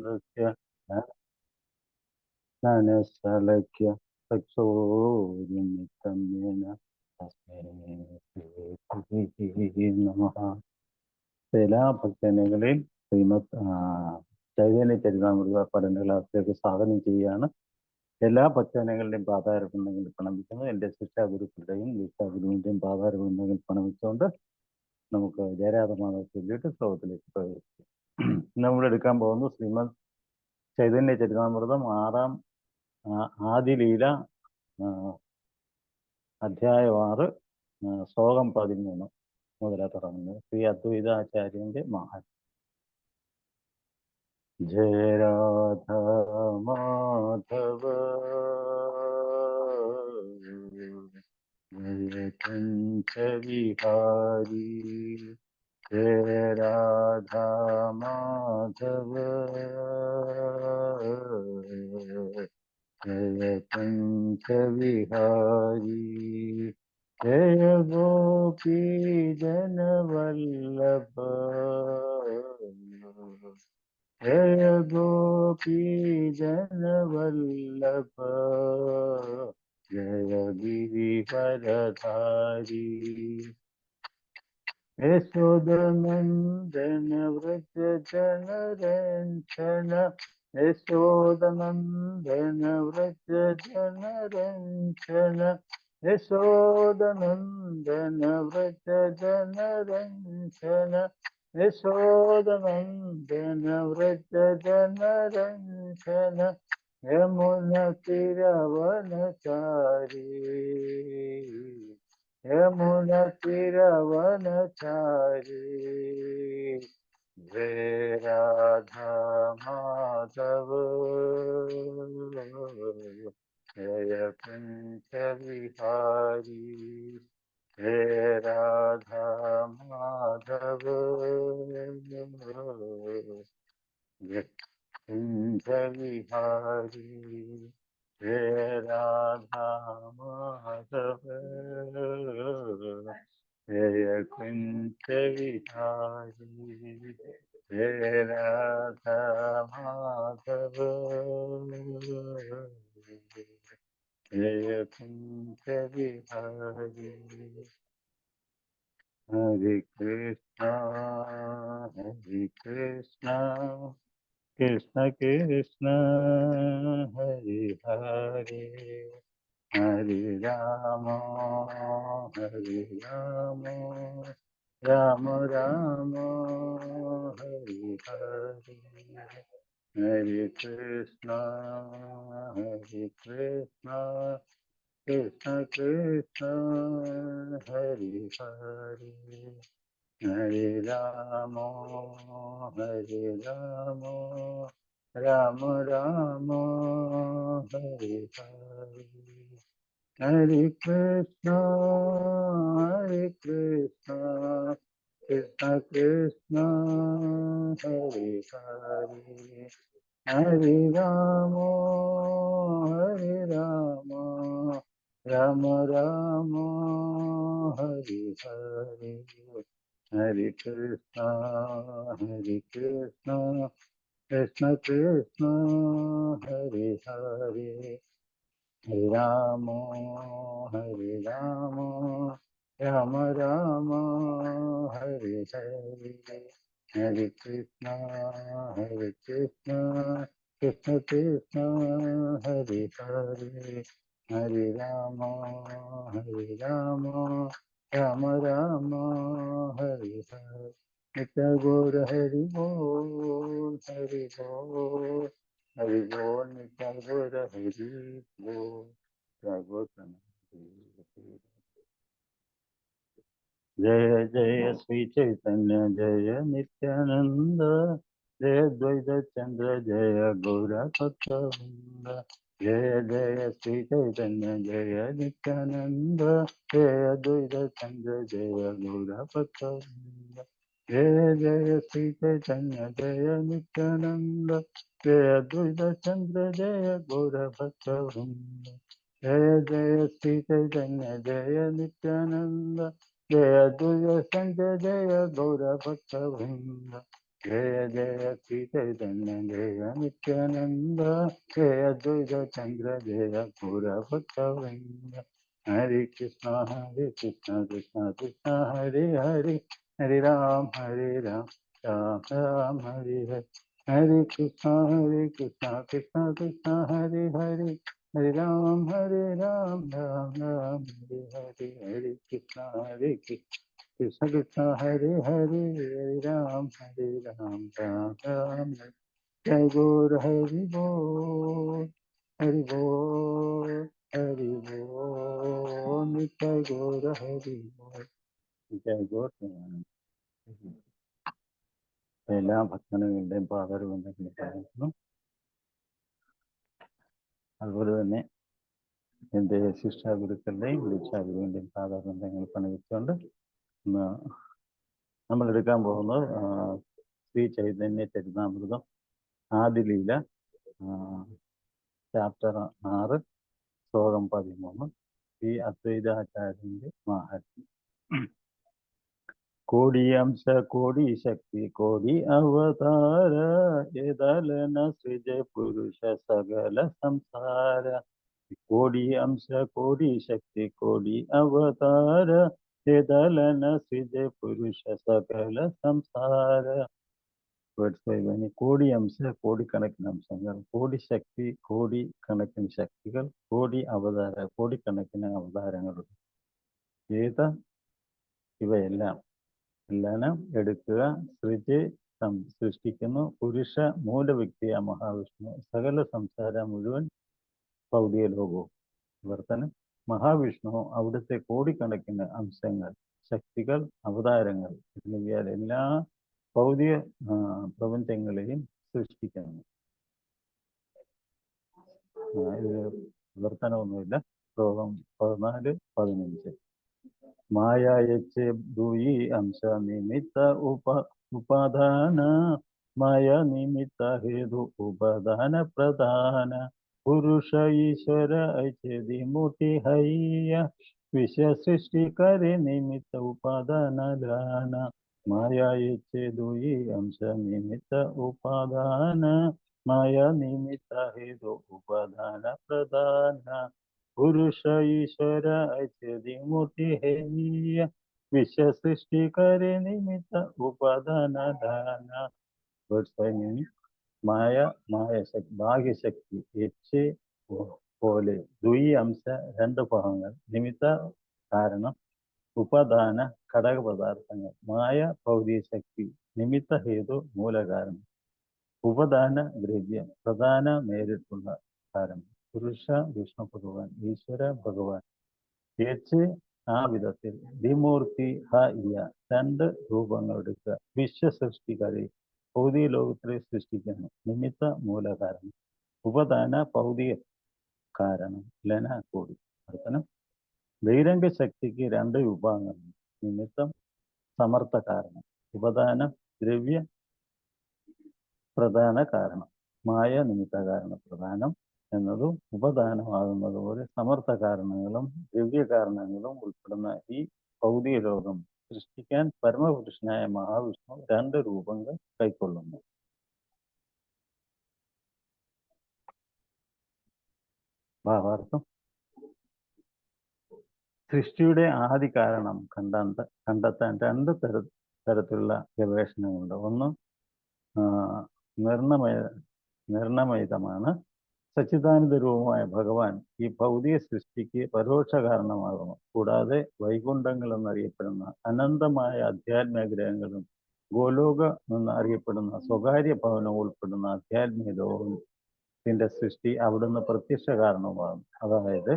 नृत्य ज्ञानशलाक्य चक्षुरुन्मिलितं येन तस्मै श्रीगुरुवे नमः. എല്ലാ ഭക്തജനങ്ങളെയും ശ്രീമദ് ചൈതന്യ ചരിതാമൃത പഠന ക്ലാസ്സിലേക്ക് സ്വാഗതം ചെയ്യുകയാണ്. എല്ലാ ഭക്തജനങ്ങളുടെയും പാതാരബന്ധങ്ങളിൽ പ്രണമിക്കുന്നു. എൻ്റെ ശിക്ഷാഗുരുക്കളുടെയും ദീക്ഷാഗുരുവിൻ്റെയും പാതാരബന്ധങ്ങളിൽ പ്രണമിച്ചുകൊണ്ട് നമുക്ക് ജയരാധമാധവ ചൊല്ലിയിട്ട് ശ്ലോകത്തിലേക്ക് പ്രവേശിക്കാം. നമ്മൾ എടുക്കാൻ പോകുന്നു ശ്രീമദ് ചൈതന്യ ചരിതാമൃതം ആദിലീല അധ്യായം 6 ശ്ലോകം 13 മുതലാ തുടങ്ങുന്നത്. ശ്രീ അദ്വൈതാചാര്യന്റെ മഹാൻ. ജയ രാധ മാധവ ജയ കഞ്ച വിഹാരി ജയ രാധ മാധവ जय पंच विहारी जय गोपी जन वल्लभ जय गोपी जन वल्लभ जय गिरिवरधारी यशोदनन्दन व्रज जन रंजन यशोदनन्दन व्रज जन रंजन यशोदनन्दन व्रज जन रंजन यशोदनन्दन व्रज जन रंजन यमुना तीरवनचारी यमुना तीरवनचारी जय राधा माधव जय पंच विहारी जय राधा माधव जय पंच विहारी जय राधा माधव जय कुंज विहारी जय राधा माधव जय कुंज विहारी. हरे कृष्णा कृष्ण कृष्ण हरे हरे हरे राम राम राम हरे हरे हरे कृष्ण कृष्ण कृष्ण हरे हरे हरे राम राम राम हरे हरे हरे कृष्ण कृष्ण कृष्ण हरे हरे हरे राम राम राम हरे हरे हरे कृष्ण कृष्ण कृष्ण हरे हरे हरे राम राम राम हरे हरे हरे कृष्ण कृष्ण कृष्ण हरे हरे हरे राम राम हरे हरे नित्य गौर हरि बोल हरि बोल हरि बोल नित्य गौर हरि बोल जय जय श्री चैतन्य जय नित्यानंद जय द्वैत चंद्र जय गौरा भक्तवृंद जय जय श्री चैतन्य जय नित्यानंद जय द्वैत चंद्र जय गौरा भक्तवृंद जय जय श्री चैतन्य जय नित्यानंद जय द्वैत चंद्र जय गौरा भक्तवृंद जय जय श्री चैतन्य जय नित्यानंद जय द्वैत संत जय गौर भक्तवृंद जय जय श्री चैतन्य जय नित्यानंद जय अद्वैत चंद्र जय गौर भक्तवृंद। हरे कृष्ण कृष्ण कृष्ण हरे हरे हरे राम राम राम हरे हरे। हरे कृष्ण कृष्ण कृष्ण हरे हरे हरे राम राम राम हरे हरे। हरे कृष्ण कृष्ण कृष्ण हरे हरे हरे राम राम राम। जय गौर हरि बोल हरि बोल हरि बोल नित्य गौर हरि बोल जय गौर। എല്ലാ ഭക്തനുകളുടെയും പാദരവന്ദനങ്ങളും അതുപോലെ തന്നെ എൻ്റെ ശിക്ഷാഗുരുക്കളുടെയും ദീക്ഷാഗുരുവിൻ്റെയും പാദാബന്ധങ്ങൾ പണിയിച്ചുകൊണ്ട് നമ്മൾ എടുക്കാൻ പോകുന്നത് ശ്രീ ചൈതന്യ ചരിതാമൃതം ആദിലീല ചാപ്റ്റർ 6 ശ്ലോകം 13 ശ്രീ അദ്വൈതാചാര്യന്റെ മാഹാത്മ്യം. കോടി അംശ കോടി ശക്തി കോടി അവതാര ഏതലന സൃജ പുരുഷ സകല സംസാര. കോടി അംശ കോടി ശക്തി കോടി അവതാര ഏതലന സൃജ പുരുഷ സകല സംസാര. കോടി അംശ കോടിക്കണക്കിന് അംശങ്ങൾ, കോടി ശക്തി കോടിക്കണക്കിന് ശക്തികൾ, കോടി അവതാര കോടിക്കണക്കിന് അവതാരങ്ങളുണ്ട്. ഏത് ഇവയെല്ലാം എല്ലാം എടുക്കുക. സൃഷ്ടിക്കുന്നു. പുരുഷ മൂലവ്യക്തിയ മഹാവിഷ്ണു സകല സംസാര മുഴുവൻ ഭൗതിക ലോകവും വിവർത്തനം. മഹാവിഷ്ണു അവിടുത്തെ കോടിക്കണക്കിന് അംശങ്ങൾ, ശക്തികൾ, അവതാരങ്ങൾ എന്നിവയാൽ എല്ലാ ഭൗതിക പ്രപഞ്ചങ്ങളെയും സൃഷ്ടിക്കുന്നു. ഇത് വിവർത്തനമൊന്നുമില്ല. ശ്ലോകം 14-15. മായയച്ച് ദുയി അംശ നിമിത്ത ഉപാദാന മായ നിമിത്ത ഹേതു ഉപാദാന പ്രധാന പുരുഷ ഈശ്വര ഐച്ഛതി മൂർത്തി ഹയ്യ വിശ്വ സൃഷ്ടി കരെ നിമിത്ത ഉപാദാന ലാന. മായയച്ച് ദുയി അംശ നിമിത്ത ഉപാദാന മായ നിമിത്ത ഹേതു ഉപാദാന പ്രധാന പുരുഷ ഈശ്വര ഐച്ഛതി മൂർത്തി ഹേയ വിശ്വ സൃഷ്ടി കരെ നിമിത്ത ഉപാദാന ധാന. മായ ഭാഗ്യശക്തി എച്ച് പോലെ ദ്വി അംശ രണ്ട് ഭാഗങ്ങൾ, നിമിത്ത കാരണം, ഉപാദാന ഘടകപദാർത്ഥങ്ങൾ. മായ ഭൗതിക ശക്തി, നിമിത്ത ഹേതു മൂലകാരണം, ഉപദാന ദ്രവ്യം പ്രധാന നേരിട്ടുള്ള കാരണം. പുരുഷ വിഷ്ണു ഭഗവാൻ, ഈശ്വര ഭഗവാൻ. ഏച്ച് ആ വിധത്തിൽ ദ്വിമൂർത്തി ഹയ്യ രണ്ട് രൂപങ്ങൾ എടുക്കുക. വിശ്വ സൃഷ്ടിക്കാരെ ഭൗതിക ലോകത്തിലെ സൃഷ്ടിക്കുന്നു. നിമിത്ത മൂലകാരണം, ഉപദാന ഭൗതിക കാരണം, ലന കൂടി. അർത്ഥനം ബഹിരംഗ ശക്തിക്ക് രണ്ട് വിഭാഗങ്ങളുണ്ട്. നിമിത്തം സമർത്ഥ കാരണം, ഉപദാനം ദ്രവ്യ പ്രധാന കാരണം. മായ നിമിത്ത കാരണ പ്രധാനം എന്നതും ഉപദാനമാകുന്നത് പോലെ സമർത്ഥ കാരണങ്ങളും ദ്രവ്യ കാരണങ്ങളും ഉൾപ്പെടുന്ന ഈ ഭൗതിക ലോകം സൃഷ്ടിക്കാൻ പരമപുരുഷനായ മഹാവിഷ്ണു രണ്ട് രൂപങ്ങൾ കൈക്കൊള്ളുന്നു. ഭാവാർത്ഥം: സൃഷ്ടിയുടെ ആദി കാരണം കണ്ടെത്താൻ രണ്ട് തരത്തിലുള്ള ഗവേഷണങ്ങളുണ്ട്. ഒന്ന് നിർണമയമാണ്. സച്ചിദാനന്ദ രൂപമായ ഭഗവാൻ ഈ ഭൗതിക സൃഷ്ടിക്ക് പരോക്ഷ കാരണമാകുന്നു. കൂടാതെ വൈകുണ്ഠങ്ങൾ എന്നറിയപ്പെടുന്ന അനന്തമായ ആധ്യാത്മിക ഗ്രഹങ്ങളും ഗോലോകം എന്നറിയപ്പെടുന്ന സ്വകാര്യ ഭവനം ഉൾപ്പെടുന്ന ആധ്യാത്മിക ലോകത്തിന്റെ സൃഷ്ടി അവിടുന്ന് പ്രത്യക്ഷ കാരണമാകുന്നു. അതായത്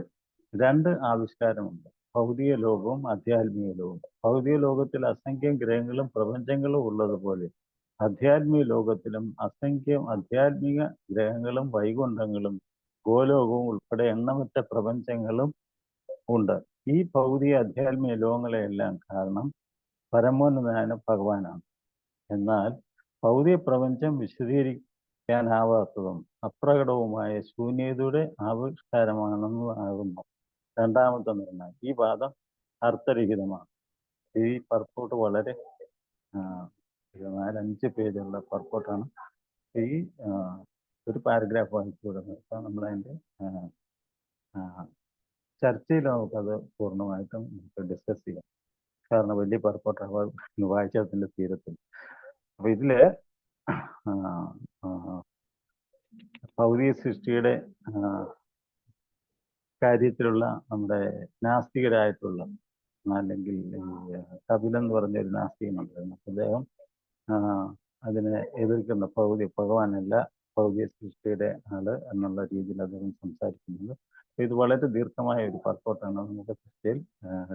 രണ്ട് ആവിഷ്കാരമുണ്ട്: ഭൗതിക ലോകവും ആധ്യാത്മിക ലോകവും. ഭൗതിക ലോകത്തിൽ അസംഖ്യം ഗ്രഹങ്ങളും പ്രപഞ്ചങ്ങളും ഉള്ളതുപോലെ ആധ്യാത്മിക ലോകത്തിലും അസംഖ്യം ആധ്യാത്മിക ഗ്രഹങ്ങളും വൈകുണ്ഠങ്ങളും ഗോലോകവും ഉൾപ്പെടെ എണ്ണമറ്റ പ്രപഞ്ചങ്ങളും ഉണ്ട്. ഈ ഭൗതിക ആധ്യാത്മിക ലോകങ്ങളെല്ലാം കാരണം പരമോന്നതനായ ഭഗവാനാണ്. എന്നാൽ ഭൗതിക പ്രപഞ്ചം വിശദീകരിക്കാനാവാത്തതും അപ്രകടവുമായ ശൂന്യതയുടെ ആവിഷ്കാരമാണെന്നാകുന്നു രണ്ടാമത്തെ നിർണയം. ഈ വാദം അർത്ഥരഹിതമാണ്. ഈ പർപ്പോട്ട് വളരെ ഒരു 4-5 പേജുള്ള പർപ്പോട്ടാണ്. ഈ ഒരു പാരഗ്രാഫ് വായിച്ചു വിടുന്നത്. അപ്പം നമ്മളതിൻ്റെ ചർച്ചയിൽ നമുക്കത് പൂർണ്ണമായിട്ടും നമുക്ക് ഡിസ്കസ് ചെയ്യാം. കാരണം വലിയ പർപ്പോട്ടാണ്, വായിച്ചാൽ അതിൻ്റെ തീരത്തിൽ. അപ്പോൾ ഇതിൽ ഭൗതിക സൃഷ്ടിയുടെ കാര്യത്തിലുള്ള നമ്മുടെ നാസ്തികരായിട്ടുള്ള, അല്ലെങ്കിൽ കപിലൻ എന്ന് പറഞ്ഞ ഒരു നാസ്തികനുണ്ടായിരുന്നു. അദ്ദേഹം അതിനെ എതിർക്കുന്ന ഭഗവാനല്ല ഭൗതിക സൃഷ്ടിയുടെ ആള് എന്നുള്ള രീതിയിൽ അദ്ദേഹം സംസാരിക്കുന്നത്. ഇത് വളരെ ദീർഘമായ ഒരു പർപ്പോട്ടാണ്, നമുക്ക് ചർച്ചയിൽ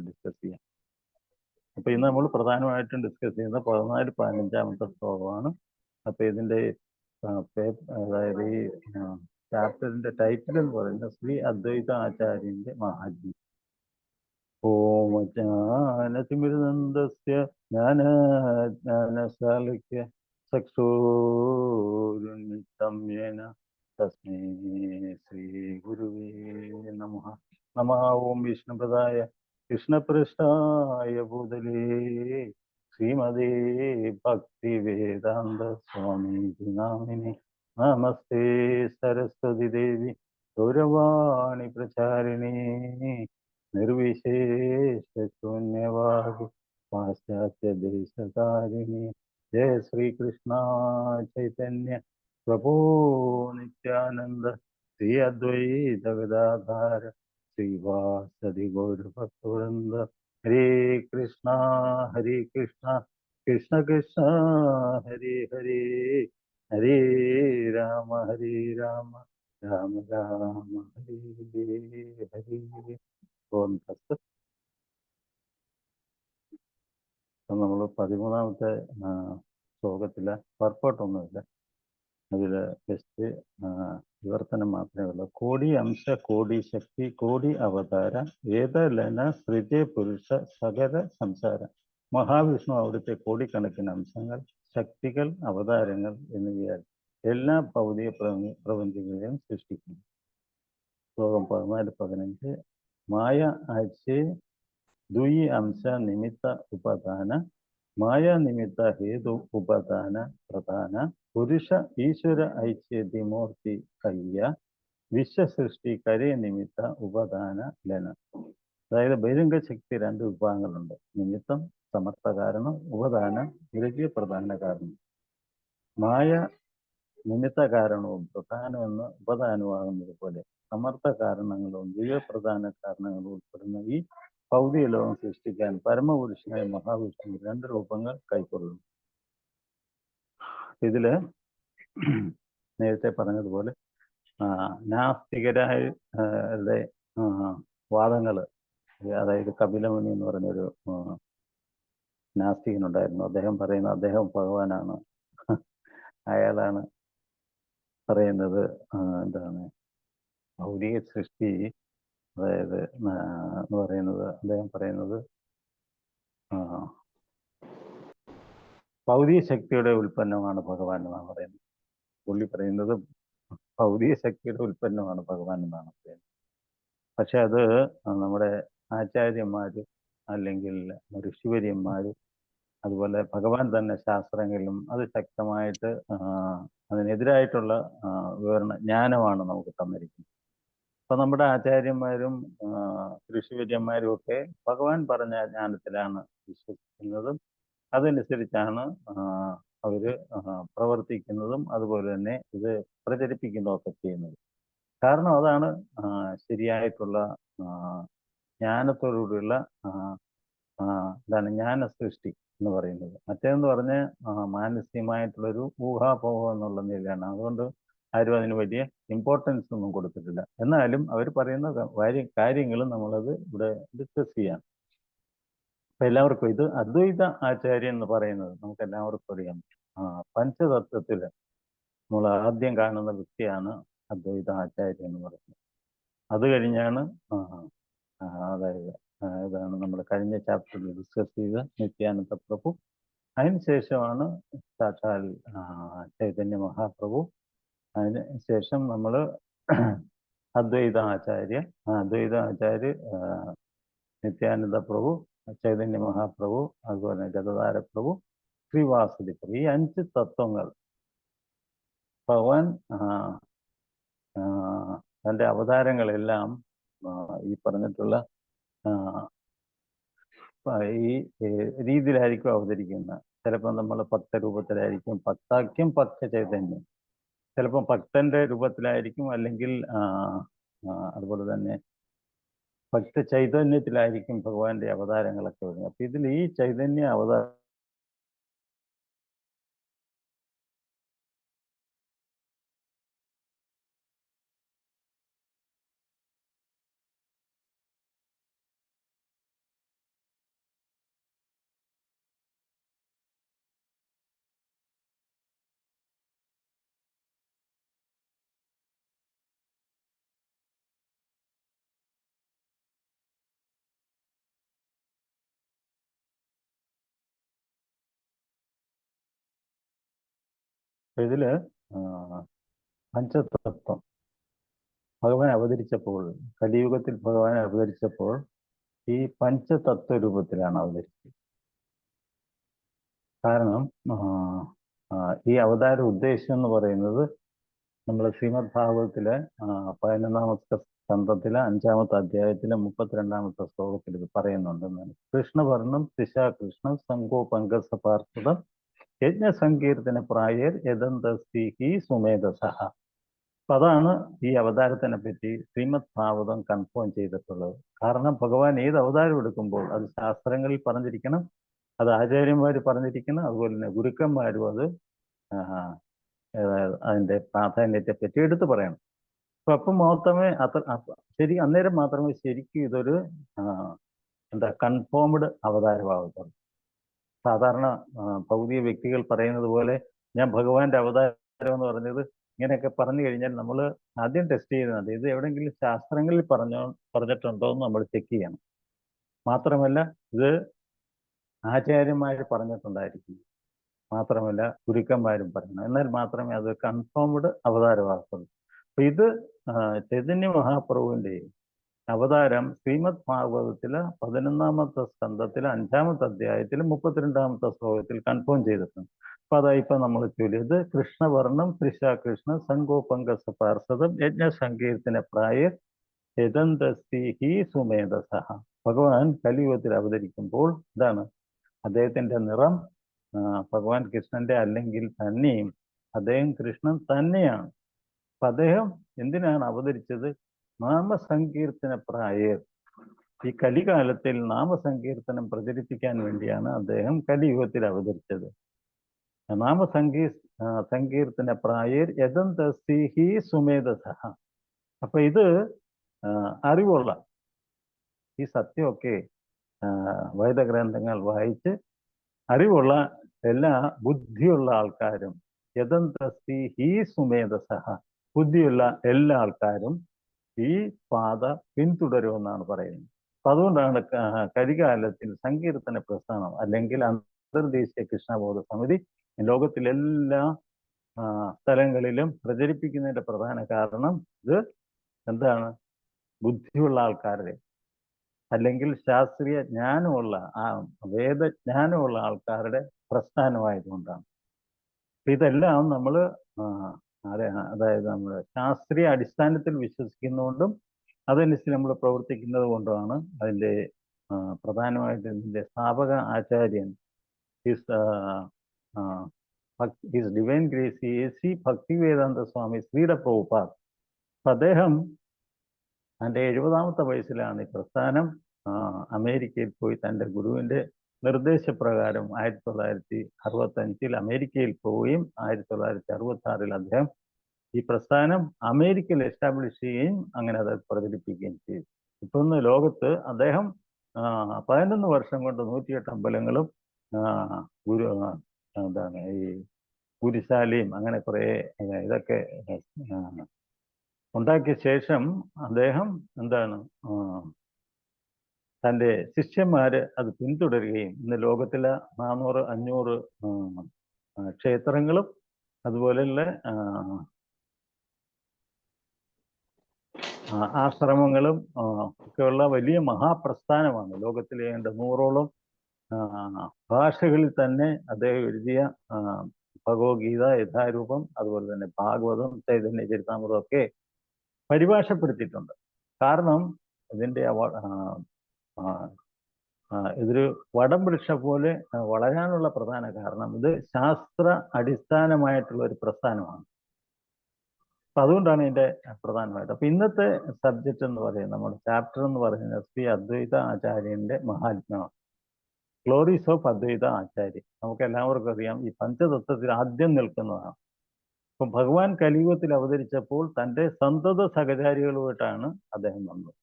ഡിസ്കസ് ചെയ്യാം. അപ്പോൾ ഇന്ന് നമ്മൾ പ്രധാനമായിട്ടും ഡിസ്കസ് ചെയ്യുന്നത് 14-15 ശ്ലോകമാണ്. അപ്പോൾ ഇതിൻ്റെ അതായത് ഈ ചാപ്റ്ററിന്റെ ടൈറ്റിൽ എന്ന് പറയുന്നത് ശ്രീ അദ്വൈത ആചാര്യന്റെ മഹാത്മ്യം. ഓം ജ്ഞാനതിമിരനന്ദസ്യ ജ്ഞാനജ്ഞാനശാലക്യ ചക്ഷുരുന്മിലിതം യേന തസ്മൈ ശ്രീ ഗുരുവേ നമഃ. നമഃ. ഓം വിഷ്ണുപദായ കൃഷ്ണപൃഷ്ഠായ ഭൂതലേ ശ്രീമതേ ഭക്തിവേദാന്ത സ്വാമീതി നാമിനി നമസ്തേ സരസ്വതി ദേവി ഗൗരവാണി പ്രചാരിണി നിർവിശേഷശൂന്യവാദി പാശ്ചാത്യദേശധാരിണി. ജയ ശ്രീകൃഷ്ണ ചൈതന്യ പ്രഭോ നിത്യാനന്ദ ശ്രീ അദ്വൈത ഗദാധര ശ്രീവാസദി ഗൗരഭക്തവൃന്ദ. ഹരേ കൃഷ്ണ കൃഷ്ണ കൃഷ്ണ ഹരേ ഹരേ, ഹരേ രാമ രാമ രാമ ഹരേ ഹരേ. നമ്മൾ 13-ാമത്തെ ശ്ലോകത്തിലെ പർപ്പോട്ടൊന്നുമില്ല, അതിൽ ജസ്റ്റ് വിവർത്തനം മാത്രമേ ഉള്ളൂ. കോടി അംശ കോടി ശക്തി കോടി അവതാര ഏതലന സൃജേ പുരുഷ സകല സംസാര. മഹാവിഷ്ണു അവിടുത്തെ കോടിക്കണക്കിന് അംശങ്ങൾ, ശക്തികൾ, അവതാരങ്ങൾ എന്നിവയാൽ എല്ലാ ഭൗതിക പ്രപഞ്ചങ്ങളെയും സൃഷ്ടിക്കുന്നു. ശ്ലോകം 14-15. മായ ആഴ്ചേ ദ്വി അംശ നിമിത്ത ഉപാദാന മായ നിമിത്ത ഹേതു ഉപാദാന പ്രധാന പുരുഷ ഈശ്വര ഐച്ഛേദ്യമൂർത്തി കയ്യ വിശ്വസൃഷ്ടി കരേ നിമിത്ത ഉപാദാന ലന. അതായത് ബഹിരംഗ ശക്തി 2 വിഭാഗങ്ങളുണ്ട്: നിമിത്തം സമർത്ഥ കാരണം, ഉപദാനം ദ്രവ്യ പ്രധാന കാരണം. മായ നിമിത്ത കാരണവും പ്രധാനമെന്ന് ഉപദാനമാകുന്നത് പോലെ സമർത്ഥ കാരണങ്ങളും ദ്രവ്യപ്രധാന കാരണങ്ങളും ഉൾപ്പെടുന്ന ഈ ഭൗതിക ലോകം സൃഷ്ടിക്കാൻ പരമപുരുഷനായ മഹാവിഷ്ണു 2 രൂപങ്ങൾ കൈക്കൊള്ളുന്നു. ഇതില് നേരത്തെ പറഞ്ഞതുപോലെ നാസ്തികരുടെ വാദങ്ങള്, അതായത് കപിലമുനി എന്ന് പറഞ്ഞൊരു നാസ്തികനുണ്ടായിരുന്നു. അദ്ദേഹം പറയുന്നത് അദ്ദേഹം ഭഗവാനാണ്. അയാളാണ് പറയുന്നത് എന്താണ് ഭൗതിക സൃഷ്ടി, അതായത് എന്ന് പറയുന്നത്, അദ്ദേഹം പറയുന്നത് ഭൗതിക ശക്തിയുടെ ഉൽപ്പന്നമാണ് ഭഗവാൻ എന്നാണ് പറയുന്നത്. പുള്ളി പറയുന്നത് ഭൗതിക ശക്തിയുടെ ഉൽപ്പന്നമാണ് ഭഗവാൻ എന്നാണ് പറയുന്നത്. പക്ഷെ അത് നമ്മുടെ ആചാര്യന്മാര് അല്ലെങ്കിൽ ഋഷിവര്യന്മാര്, അതുപോലെ ഭഗവാൻ തന്നെ ശാസ്ത്രങ്ങളിലും അത് ശക്തമായിട്ട് അതിനെതിരായിട്ടുള്ള ജ്ഞാനമാണ് നമുക്ക് തന്നിരിക്കുന്നത്. അപ്പൊ നമ്മുടെ ആചാര്യന്മാരും ഋഷിവര്യന്മാരും ഒക്കെ ഭഗവാൻ പറഞ്ഞ ജ്ഞാനത്തിലാണ് വിശ്വസിക്കുന്നതും അതനുസരിച്ചാണ് അവര് പ്രവർത്തിക്കുന്നതും അതുപോലെ തന്നെ ഇത് പ്രചരിപ്പിക്കുന്നതൊക്കെ ചെയ്യുന്നത്. കാരണം അതാണ് ശരിയായിട്ടുള്ള ജ്ഞാനത്തോടുകൂടിയുള്ള എന്താണ് ജ്ഞാന സൃഷ്ടി എന്ന് പറയുന്നത്. മറ്റേന്ന് പറഞ്ഞ മാനസികമായിട്ടുള്ളൊരു ഊഹാപോഹം എന്നുള്ള നിലയിലാണ്. അതുകൊണ്ട് ആരും അതിന് വലിയ ഇമ്പോർട്ടൻസ് ഒന്നും കൊടുത്തിട്ടില്ല. എന്നാലും അവർ പറയുന്ന കാര്യങ്ങളും നമ്മളത് ഇവിടെ ഡിസ്കസ് ചെയ്യാം. അപ്പൊ എല്ലാവർക്കും ഇത് അദ്വൈത ആചാര്യൻ എന്ന് പറയുന്നത് നമുക്ക് എല്ലാവർക്കും അറിയാം. പഞ്ചതത്വത്തില് നമ്മൾ ആദ്യം കാണുന്ന വ്യക്തിയാണ് അദ്വൈത ആചാര്യൻ എന്ന് പറയുന്നത്. അത് കഴിഞ്ഞാണ് അതായത് ഇതാണ് നമ്മൾ കഴിഞ്ഞ ചാപ്റ്ററിൽ ഡിസ്കസ് ചെയ്ത നിത്യാനന്ദ പ്രഭു. അതിനുശേഷമാണ് സാക്ഷാൽ ചൈതന്യ മഹാപ്രഭു. അതിന് ശേഷം നമ്മൾ അദ്വൈത ആചാര്യ നിത്യാനന്ദ പ്രഭു, ചൈതന്യ മഹാപ്രഭു, അതുപോലെ ഗദാധര പ്രഭു. ശ്രീവാസതി ഈ 5 തത്വങ്ങൾ ഭഗവാൻ തൻ്റെ അവതാരങ്ങളെല്ലാം ഈ പറഞ്ഞിട്ടുള്ള ഈ രീതിയിലായിരിക്കും അവതരിക്കുന്നത്. ചിലപ്പോൾ നമ്മൾ ഭക്തരൂപത്തിലായിരിക്കും, ഭക്താഖ്യം ഭക്ത ചൈതന്യം. ചിലപ്പോൾ ഭക്തന്റെ രൂപത്തിലായിരിക്കും, അല്ലെങ്കിൽ അതുപോലെ തന്നെ ഭക്ത ചൈതന്യത്തിലായിരിക്കും ഭഗവാന്റെ അവതാരങ്ങളൊക്കെ വരുന്നത്. അപ്പൊ ഇതിൽ ഈ ചൈതന്യ അവതാരം ഇതില് പഞ്ചതത്വം ഭഗവാൻ അവതരിച്ചപ്പോൾ, കലിയുഗത്തിൽ ഭഗവാൻ അവതരിച്ചപ്പോൾ ഈ പഞ്ചതത്വ രൂപത്തിലാണ് അവതരിച്ചത്. കാരണം ഈ അവതാര ഉദ്ദേശം എന്ന് പറയുന്നത് നമ്മൾ ശ്രീമദ് ഭാഗവതത്തിലെ 11-ാമത്തെ സ്കന്ധത്തിലെ 5-ാമത്തെ അധ്യായത്തിലെ 32-ാമത്തെ ശ്ലോകത്തിൽ ഇത് പറയുന്നുണ്ടെന്നാണ്. കൃഷ്ണവർണ്ണം കൃഷ്ണം സംഗോ പങ്കസപാർശ്വതം യജ്ഞസങ്കീർത്തന പ്രായർ യദന്തസ്തി സുമേധസഹ. അപ്പൊ അതാണ് ഈ അവതാരത്തിനെ പറ്റി ശ്രീമദ് ഭാഗവതം കൺഫേം ചെയ്തിട്ടുള്ളത്. കാരണം ഭഗവാൻ ഏത് അവതാരം എടുക്കുമ്പോൾ അത് ശാസ്ത്രങ്ങളിൽ പറഞ്ഞിരിക്കണം, അത് ആചാര്യന്മാർ പറഞ്ഞിരിക്കണം, അതുപോലെ തന്നെ ഗുരുക്കന്മാരും അത് അതിന്റെ പ്രാധാന്യത്തെ പറ്റി എടുത്തു പറയണം. അപ്പൊ അപ്പം മാത്രമേ ശരി, അന്നേരം മാത്രമേ ശരിക്കും ഇതൊരു കൺഫേംഡ് അവതാരമാകത്തുള്ളൂ. സാധാരണ ഭൗതിക വ്യക്തികൾ പറയുന്നത് പോലെ ഞാൻ ഭഗവാന്റെ അവതാരം എന്ന് പറഞ്ഞത് ഇങ്ങനെയൊക്കെ പറഞ്ഞു കഴിഞ്ഞാൽ നമ്മൾ ആദ്യം ടെസ്റ്റ് ചെയ്യുന്നത് ഇത് എവിടെയെങ്കിലും ശാസ്ത്രങ്ങളിൽ പറഞ്ഞിട്ടുണ്ടോ എന്ന് നമ്മൾ ചെക്ക് ചെയ്യണം. മാത്രമല്ല ഇത് ആചാര്യന്മാർ പറഞ്ഞിട്ടുണ്ടായിരിക്കും, മാത്രമല്ല ഗുരുക്കന്മാരും പറയണം, എന്നാൽ മാത്രമേ അത് കൺഫേംഡ് അവതാരമാകത്തുള്ളൂ. അപ്പൊ ഇത് ചൈതന്യ മഹാപ്രഭുവിന്റെ അവതാരം ശ്രീമദ് ഭാഗവതത്തിലെ 11-ാമത്തെ സ്കന്ധത്തിലെ 5-ാമത്തെ അധ്യായത്തിൽ 32-ാമത്തെ ശ്ലോകത്തിൽ കൺഫേം ചെയ്തിട്ടുണ്ട്. അപ്പൊ അതായിപ്പോ നമ്മൾ ചൊല്ലിയത് കൃഷ്ണവർണ്ണം കൃഷ്ണ സങ്കോപങ്കസപാർശ്വതം യജ്ഞസങ്കീർത്തന പ്രായർ യദന്തസ്തി സുമേധസഹ. ഭഗവാൻ കലിയുഗത്തിൽ അവതരിക്കുമ്പോൾ ഇതാണ് അദ്ദേഹത്തിന്റെ നിറം. ഭഗവാൻ കൃഷ്ണന്റെ അല്ലെങ്കിൽ തന്നെയും അദ്ദേഹം കൃഷ്ണൻ തന്നെയാണ്. അപ്പൊ അദ്ദേഹം എന്തിനാണ് അവതരിച്ചത്? നാമസങ്കീർത്തന പ്രായർ. ഈ കലികാലത്തിൽ നാമസങ്കീർത്തനം പ്രചരിപ്പിക്കാൻ വേണ്ടിയാണ് അദ്ദേഹം കലിയുഗത്തിൽ അവതരിച്ചത്. സങ്കീർത്തന പ്രായർ യദന്തസ്തി സുമേധസഹ. അപ്പൊ ഇത് അറിവുള്ള, ഈ സത്യമൊക്കെ വേദഗ്രന്ഥങ്ങൾ വായിച്ച് അറിവുള്ള എല്ലാ ബുദ്ധിയുള്ള ആൾക്കാരും യദന്തസ്തി സുമേധസഹ, ബുദ്ധിയുള്ള എല്ലാ ആൾക്കാരും ഈ പാത പിന്തുടരുമെന്നാണ് പറയുന്നത്. അപ്പൊ അതുകൊണ്ടാണ് കലികാലത്തിൽ സങ്കീർത്തന പ്രസ്ഥാനം അല്ലെങ്കിൽ അന്തർദേശീയ കൃഷ്ണബോധ സമിതി ലോകത്തിലെല്ലാ സ്ഥലങ്ങളിലും പ്രചരിപ്പിക്കുന്നതിന്റെ പ്രധാന കാരണം ഇത് എന്താണ്? ബുദ്ധിയുള്ള ആൾക്കാരുടെ അല്ലെങ്കിൽ ശാസ്ത്രീയ ജ്ഞാനമുള്ള വേദജ്ഞാനമുള്ള ആൾക്കാരുടെ പ്രസ്ഥാനമായതുകൊണ്ടാണ്. ഇതെല്ലാം നമ്മൾ അതായത് നമ്മൾ ശാസ്ത്രീയ അടിസ്ഥാനത്തിൽ വിശ്വസിക്കുന്നതുകൊണ്ടും അതനുസരിച്ച് നമ്മൾ പ്രവർത്തിക്കുന്നത് കൊണ്ടുമാണ് അതിൻ്റെ പ്രധാനമായിട്ട് ഇതിൻ്റെ സ്ഥാപക ആചാര്യൻ his divine grace A.C. Bhaktivedanta Swami Sridhara Prabhupad. അദ്ദേഹം തൻ്റെ 70-ാമത്തെ വയസ്സിലാണ് ഈ പ്രസ്ഥാനം അമേരിക്കയിൽ പോയി തൻ്റെ ഗുരുവിൻ്റെ നിർദ്ദേശപ്രകാരം 1965 അമേരിക്കയിൽ പോവുകയും 1966 അദ്ദേഹം ഈ പ്രസ്ഥാനം അമേരിക്കയിൽ എസ്റ്റാബ്ലിഷ് ചെയ്യുകയും അങ്ങനെ അത് പ്രചരിപ്പിക്കുകയും ചെയ്തു. ഇപ്പൊ ഇന്ന് ലോകത്ത് അദ്ദേഹം 11 വർഷം കൊണ്ട് 108 അമ്പലങ്ങളും എന്താണ് ഈ ഗുരുശാലയും അങ്ങനെ കുറെ ഇതൊക്കെ ഉണ്ടാക്കിയ ശേഷം അദ്ദേഹം എന്താണ് തൻ്റെ ശിഷ്യന്മാര് അത് പിന്തുടരുകയും ഇന്ന് ലോകത്തിലെ 400-500 ക്ഷേത്രങ്ങളും അതുപോലെയുള്ള ആശ്രമങ്ങളും ഒക്കെയുള്ള വലിയ മഹാപ്രസ്ഥാനമാണ്. ലോകത്തിലെ 100ഓളം ഭാഷകളിൽ തന്നെ അദ്ദേഹം എഴുതിയ ഭഗവത്ഗീത യഥാരൂപം, അതുപോലെ തന്നെ ഭാഗവതം, ചൈതന്യ ചരിതാമൃതം ഒക്കെ പരിഭാഷപ്പെടുത്തിയിട്ടുണ്ട്. കാരണം ഇതിൻ്റെ ഇതൊരു വടം വൃക്ഷ പോലെ വളരാനുള്ള പ്രധാന കാരണം ഇത് ശാസ്ത്ര അടിസ്ഥാനമായിട്ടുള്ള ഒരു പ്രസ്ഥാനമാണ്. അപ്പൊ അതുകൊണ്ടാണ് ഇതിന്റെ പ്രധാനമായിട്ട്. അപ്പൊ ഇന്നത്തെ സബ്ജക്റ്റ് എന്ന് പറയുന്നത്, നമ്മുടെ ചാപ്റ്റർ എന്ന് പറയുന്നത് ശ്രീ അദ്വൈത ആചാര്യന്റെ മഹാത്മ്യമാണ്. ഗ്ലോറീസ് ഓഫ് അദ്വൈത ആചാര്യ. നമുക്ക് എല്ലാവർക്കും അറിയാം, ഈ പഞ്ചതത്വത്തിൽ ആദ്യം നിൽക്കുന്നതാണ്. ഇപ്പൊ ഭഗവാൻ കലിയുഗത്തിൽ അവതരിച്ചപ്പോൾ തൻ്റെ സന്തത സഹചാരികളുമായിട്ടാണ് അദ്ദേഹം വന്നത്.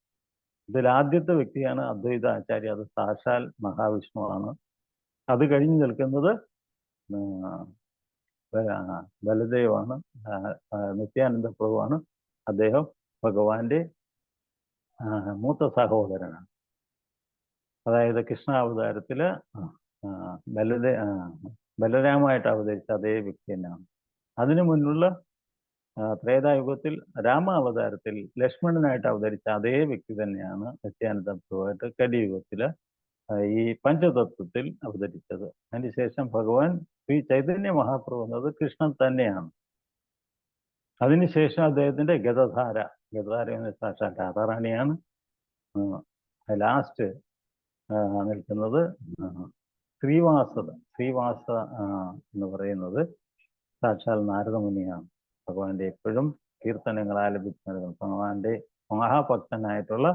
ഇതിൽ ആദ്യത്തെ വ്യക്തിയാണ് അദ്വൈത ആചാര്യ. അത് സാക്ഷാൽ മഹാവിഷ്ണുവാണ്. അത് കഴിഞ്ഞ് നിൽക്കുന്നത് ബലദേവാണ്, നിത്യാനന്ദ പ്രഭുവാണ്. അദ്ദേഹം ഭഗവാന്റെ മൂത്ത സഹോദരനാണ്. അതായത് കൃഷ്ണാവതാരത്തില് ബലരാമായിട്ട് അവതരിച്ച അതേ വ്യക്തി തന്നെയാണ്. അതിനു മുന്നുള്ള ത്രേതായുഗത്തിൽ രാമാവതാരത്തിൽ ലക്ഷ്മണനായിട്ട് അവതരിച്ച അതേ വ്യക്തി തന്നെയാണ് നിത്യാനന്ദ പ്രഭുവായിട്ട് കലിയുഗത്തില് ഈ പഞ്ചതത്വത്തിൽ അവതരിച്ചത്. അതിനുശേഷം ഭഗവാൻ ശ്രീ ചൈതന്യ മഹാപ്രഭു എന്നത് കൃഷ്ണൻ തന്നെയാണ്. അതിനുശേഷം അദ്ദേഹത്തിന്റെ ഗതധാര എന്ന സാക്ഷാൽ രാധാറാണിയാണ്. ലാസ്റ്റ് നിൽക്കുന്നത് ശ്രീവാസ എന്ന് പറയുന്നത് സാക്ഷാൽ നാരദമുനിയാണ്. ഭഗവാന്റെ എപ്പോഴും കീർത്തനങ്ങൾ ആലപിച്ച് നൽകുന്നത് ഭഗവാന്റെ മഹാഭക്തനായിട്ടുള്ള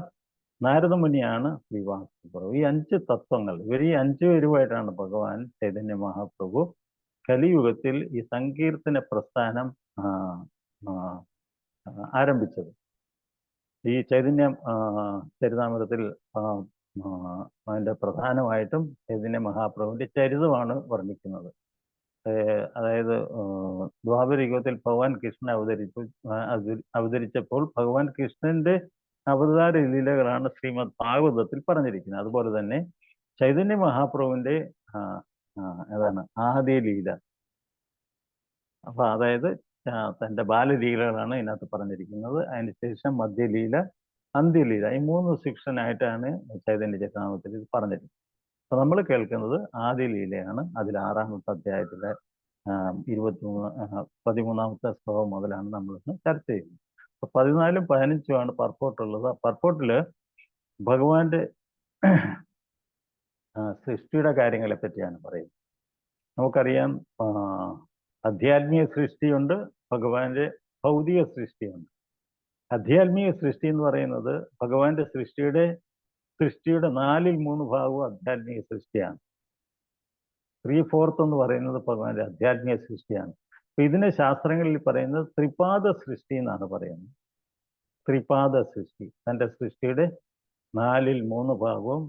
നാരദമുനിയാണ് ശ്രീവാസപ്രഭു. ഈ 5 തത്വങ്ങൾ, ഇവർ ഈ 5 പേരുമായിട്ടാണ് ഭഗവാൻ ചൈതന്യ മഹാപ്രഭു കലിയുഗത്തിൽ ഈ സങ്കീർത്തന പ്രസ്ഥാനം ആരംഭിച്ചത്. ഈ ചൈതന്യ ചരിതാമൃതത്തിൽ അതിൻ്റെ പ്രധാനമായിട്ടും ചൈതന്യ മഹാപ്രഭുവിന്റെ ചരിതമാണ് വർണ്ണിക്കുന്നത്. അതായത് ദ്വാപര യുഗത്തിൽ ഭഗവാൻ കൃഷ്ണൻ അവതരിച്ചപ്പോൾ ഭഗവാൻ കൃഷ്ണന്റെ അവതാര ലീലകളാണ് ശ്രീമദ് ഭാഗവതത്തിൽ പറഞ്ഞിരിക്കുന്നത്. അതുപോലെ തന്നെ ചൈതന്യ മഹാപ്രഭുവിന്റെ ആദ്യ ലീല, അപ്പൊ അതായത് തൻ്റെ ബാലലീലകളാണ് ഇതിനകത്ത് പറഞ്ഞിരിക്കുന്നത്. അതിനുശേഷം മധ്യലീല, അന്ത്യലീല, ഈ 3 സെക്ഷനായിട്ടാണ് ചൈതന്യ ചരിതാമൃതത്തിൽ ഇത് പറഞ്ഞിരിക്കുന്നത്. അപ്പൊ നമ്മൾ കേൾക്കുന്നത് ആദ്യ ലീലയാണ്. അതിൽ 6ാമത്തെ അധ്യായത്തിലെ 13ാമത്തെ ശ്ലോകം മുതലാണ് നമ്മളിന്ന് ചർച്ച ചെയ്യുന്നത്. അപ്പൊ 14ഉം 15ഉമാണ് പർപ്പോർട്ടുള്ളത്. പർപ്പോർട്ടില് ഭഗവാന്റെ സൃഷ്ടിയുടെ കാര്യങ്ങളെ പറ്റിയാണ് പറയുന്നത്. നമുക്കറിയാം, ആധ്യാത്മിക സൃഷ്ടിയുണ്ട്, ഭഗവാന്റെ ഭൗതിക സൃഷ്ടിയുണ്ട്. ആധ്യാത്മിക സൃഷ്ടി എന്ന് പറയുന്നത് ഭഗവാന്റെ സൃഷ്ടിയുടെ 4ൽ 3 ഭാഗവും ആധ്യാത്മിക സൃഷ്ടിയാണ്. 3/4 എന്ന് പറയുന്നത് ഭഗവാന്റെ ആധ്യാത്മിക സൃഷ്ടിയാണ്. അപ്പൊ ഇതിനെ ശാസ്ത്രങ്ങളിൽ പറയുന്നത് ത്രിപാദ സൃഷ്ടി എന്നാണ് പറയുന്നത്. ത്രിപാദ സൃഷ്ടി, തൻ്റെ സൃഷ്ടിയുടെ 4ൽ 3 ഭാഗവും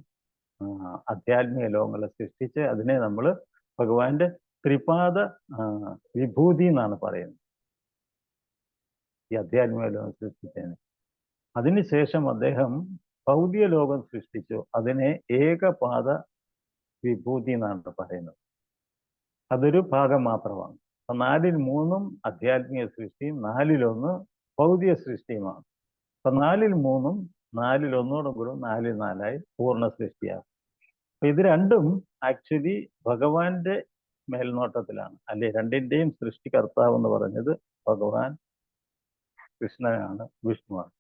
ആധ്യാത്മിക ലോകങ്ങളെ സൃഷ്ടിച്ച് അതിനെ നമ്മൾ ഭഗവാന്റെ ത്രിപാദ വിഭൂതി എന്നാണ് പറയുന്നത്, ഈ ആധ്യാത്മിക ലോകം സൃഷ്ടിച്ചതിന്. അതിനുശേഷം അദ്ദേഹം ഭൗതിക ലോകം സൃഷ്ടിച്ചു, അതിനെ ഏകപാദ വിഭൂതി എന്നാണ് പറയുന്നത്. അതൊരു ഭാഗം മാത്രമാണ്. അപ്പൊ 4ൽ 3ഉം ആധ്യാത്മിക സൃഷ്ടിയും 4ൽ 1 ഭൗതിക സൃഷ്ടിയുമാണ്. അപ്പൊ 4ൽ 3ഉം 4ൽ 1 കൂടെ 4ൽ 4ആയി പൂർണ്ണ സൃഷ്ടിയാകും. അപ്പൊ ഇത് രണ്ടും ആക്ച്വലി ഭഗവാന്റെ മേൽനോട്ടത്തിലാണ്, അല്ലെ? രണ്ടിന്റെയും സൃഷ്ടികർത്താവ് എന്ന് പറഞ്ഞത് ഭഗവാൻ കൃഷ്ണനാണ്, വിഷ്ണുവാണ്.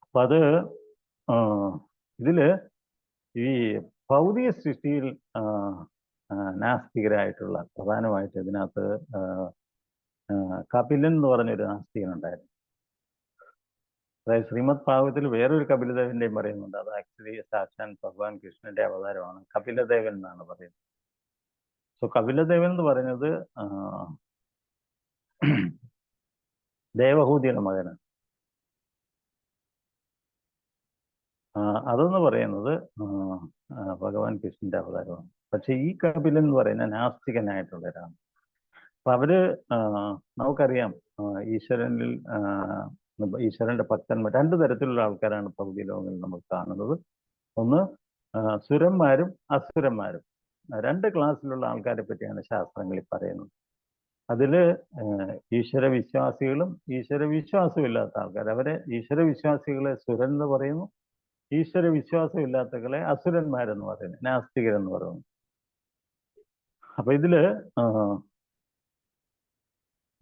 അപ്പൊ അത് ഇതില് ഈ ഭൗതിക സൃഷ്ടിയിൽ നാസ്തികരായിട്ടുള്ള, പ്രധാനമായിട്ട് ഇതിനകത്ത് കപിലൻ എന്ന് പറഞ്ഞൊരു നാസ്തികനുണ്ടായിരുന്നു. അതായത് ശ്രീമദ് ഭാഗവതത്തിൽ വേറൊരു കപിലദേവന്റെയും പറയുന്നുണ്ട്. അത് ആക്ച്വലി സാക്ഷാൻ ഭഗവാൻ കൃഷ്ണന്റെ അവതാരമാണ്, കപിലദേവൻ എന്നാണ് പറയുന്നത്. സോ കപിലദേവൻ എന്ന് പറയുന്നത് ദേവഹൂതിയുടെ മകനാണ്. അതെന്ന് പറയുന്നത് ഭഗവാൻ കൃഷ്ണന്റെ അവതാരമാണ്. പക്ഷെ ഈ കപിലൻ എന്ന് പറയുന്ന നാസ്തികനായിട്ടുള്ള ഒരാളാണ്. അപ്പൊ അവര് നമുക്കറിയാം, ഈശ്വരന്റെ ഭക്തന്മാർ 2 തരത്തിലുള്ള ആൾക്കാരാണ് ഭൗതിക ലോകങ്ങളിൽ നമ്മൾ കാണുന്നത്. ഒന്ന് സുരന്മാരും അസുരന്മാരും. 2 ക്ലാസ്സിലുള്ള ആൾക്കാരെ പറ്റിയാണ് ശാസ്ത്രങ്ങളിൽ പറയുന്നത്. അതില് ഈശ്വരവിശ്വാസികളും ഈശ്വരവിശ്വാസവും ഇല്ലാത്ത ആൾക്കാർ, അവരെ ഈശ്വരവിശ്വാസികളെ സുരൻ എന്ന് പറയുന്നു, ഈശ്വര വിശ്വാസമില്ലാത്തകളെ അസുരന്മാരെന്ന് പറയുന്നത്, നാസ്തികരെന്ന് പറയുന്നു. അപ്പൊ ഇതില്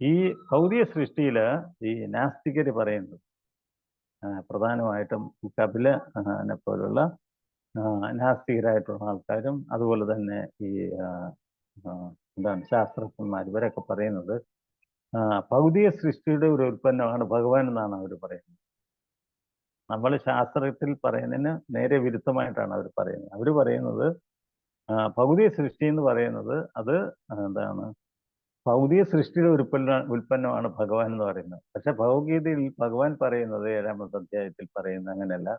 ഈ ഭൗതിക സൃഷ്ടിയില് ഈ നാസ്തികര് പറയുന്നത് പ്രധാനമായിട്ടും കപിലനെ പോലുള്ള നാസ്തികരായിട്ടുള്ള ആൾക്കാരും അതുപോലെ തന്നെ ഈ എന്താണ് ശാസ്ത്രജ്ഞന്മാർ ഇവരൊക്കെ പറയുന്നത് ഭൗതിക സൃഷ്ടിയുടെ ഒരു ഉൽപ്പന്നമാണ് ഭഗവാൻ എന്നാണ് അവർ പറയുന്നത്. നമ്മൾ ശാസ്ത്രത്തിൽ പറയുന്നതിന് നേരെ വിരുദ്ധമായിട്ടാണ് അവർ പറയുന്നത്. അവർ പറയുന്നത് ഭൗതിക സൃഷ്ടി എന്ന് പറയുന്നത് അത് എന്താണ് ഭൗതിക സൃഷ്ടിയുടെ ഉൽപ്പന്നമാണ് ഭഗവാൻ എന്ന് പറയുന്നത്. പക്ഷെ ഭഗവത്ഗീതയിൽ ഭഗവാൻ പറയുന്നത് 7-ാമത്തെ അധ്യായത്തിൽ പറയുന്നത് അങ്ങനെയല്ല.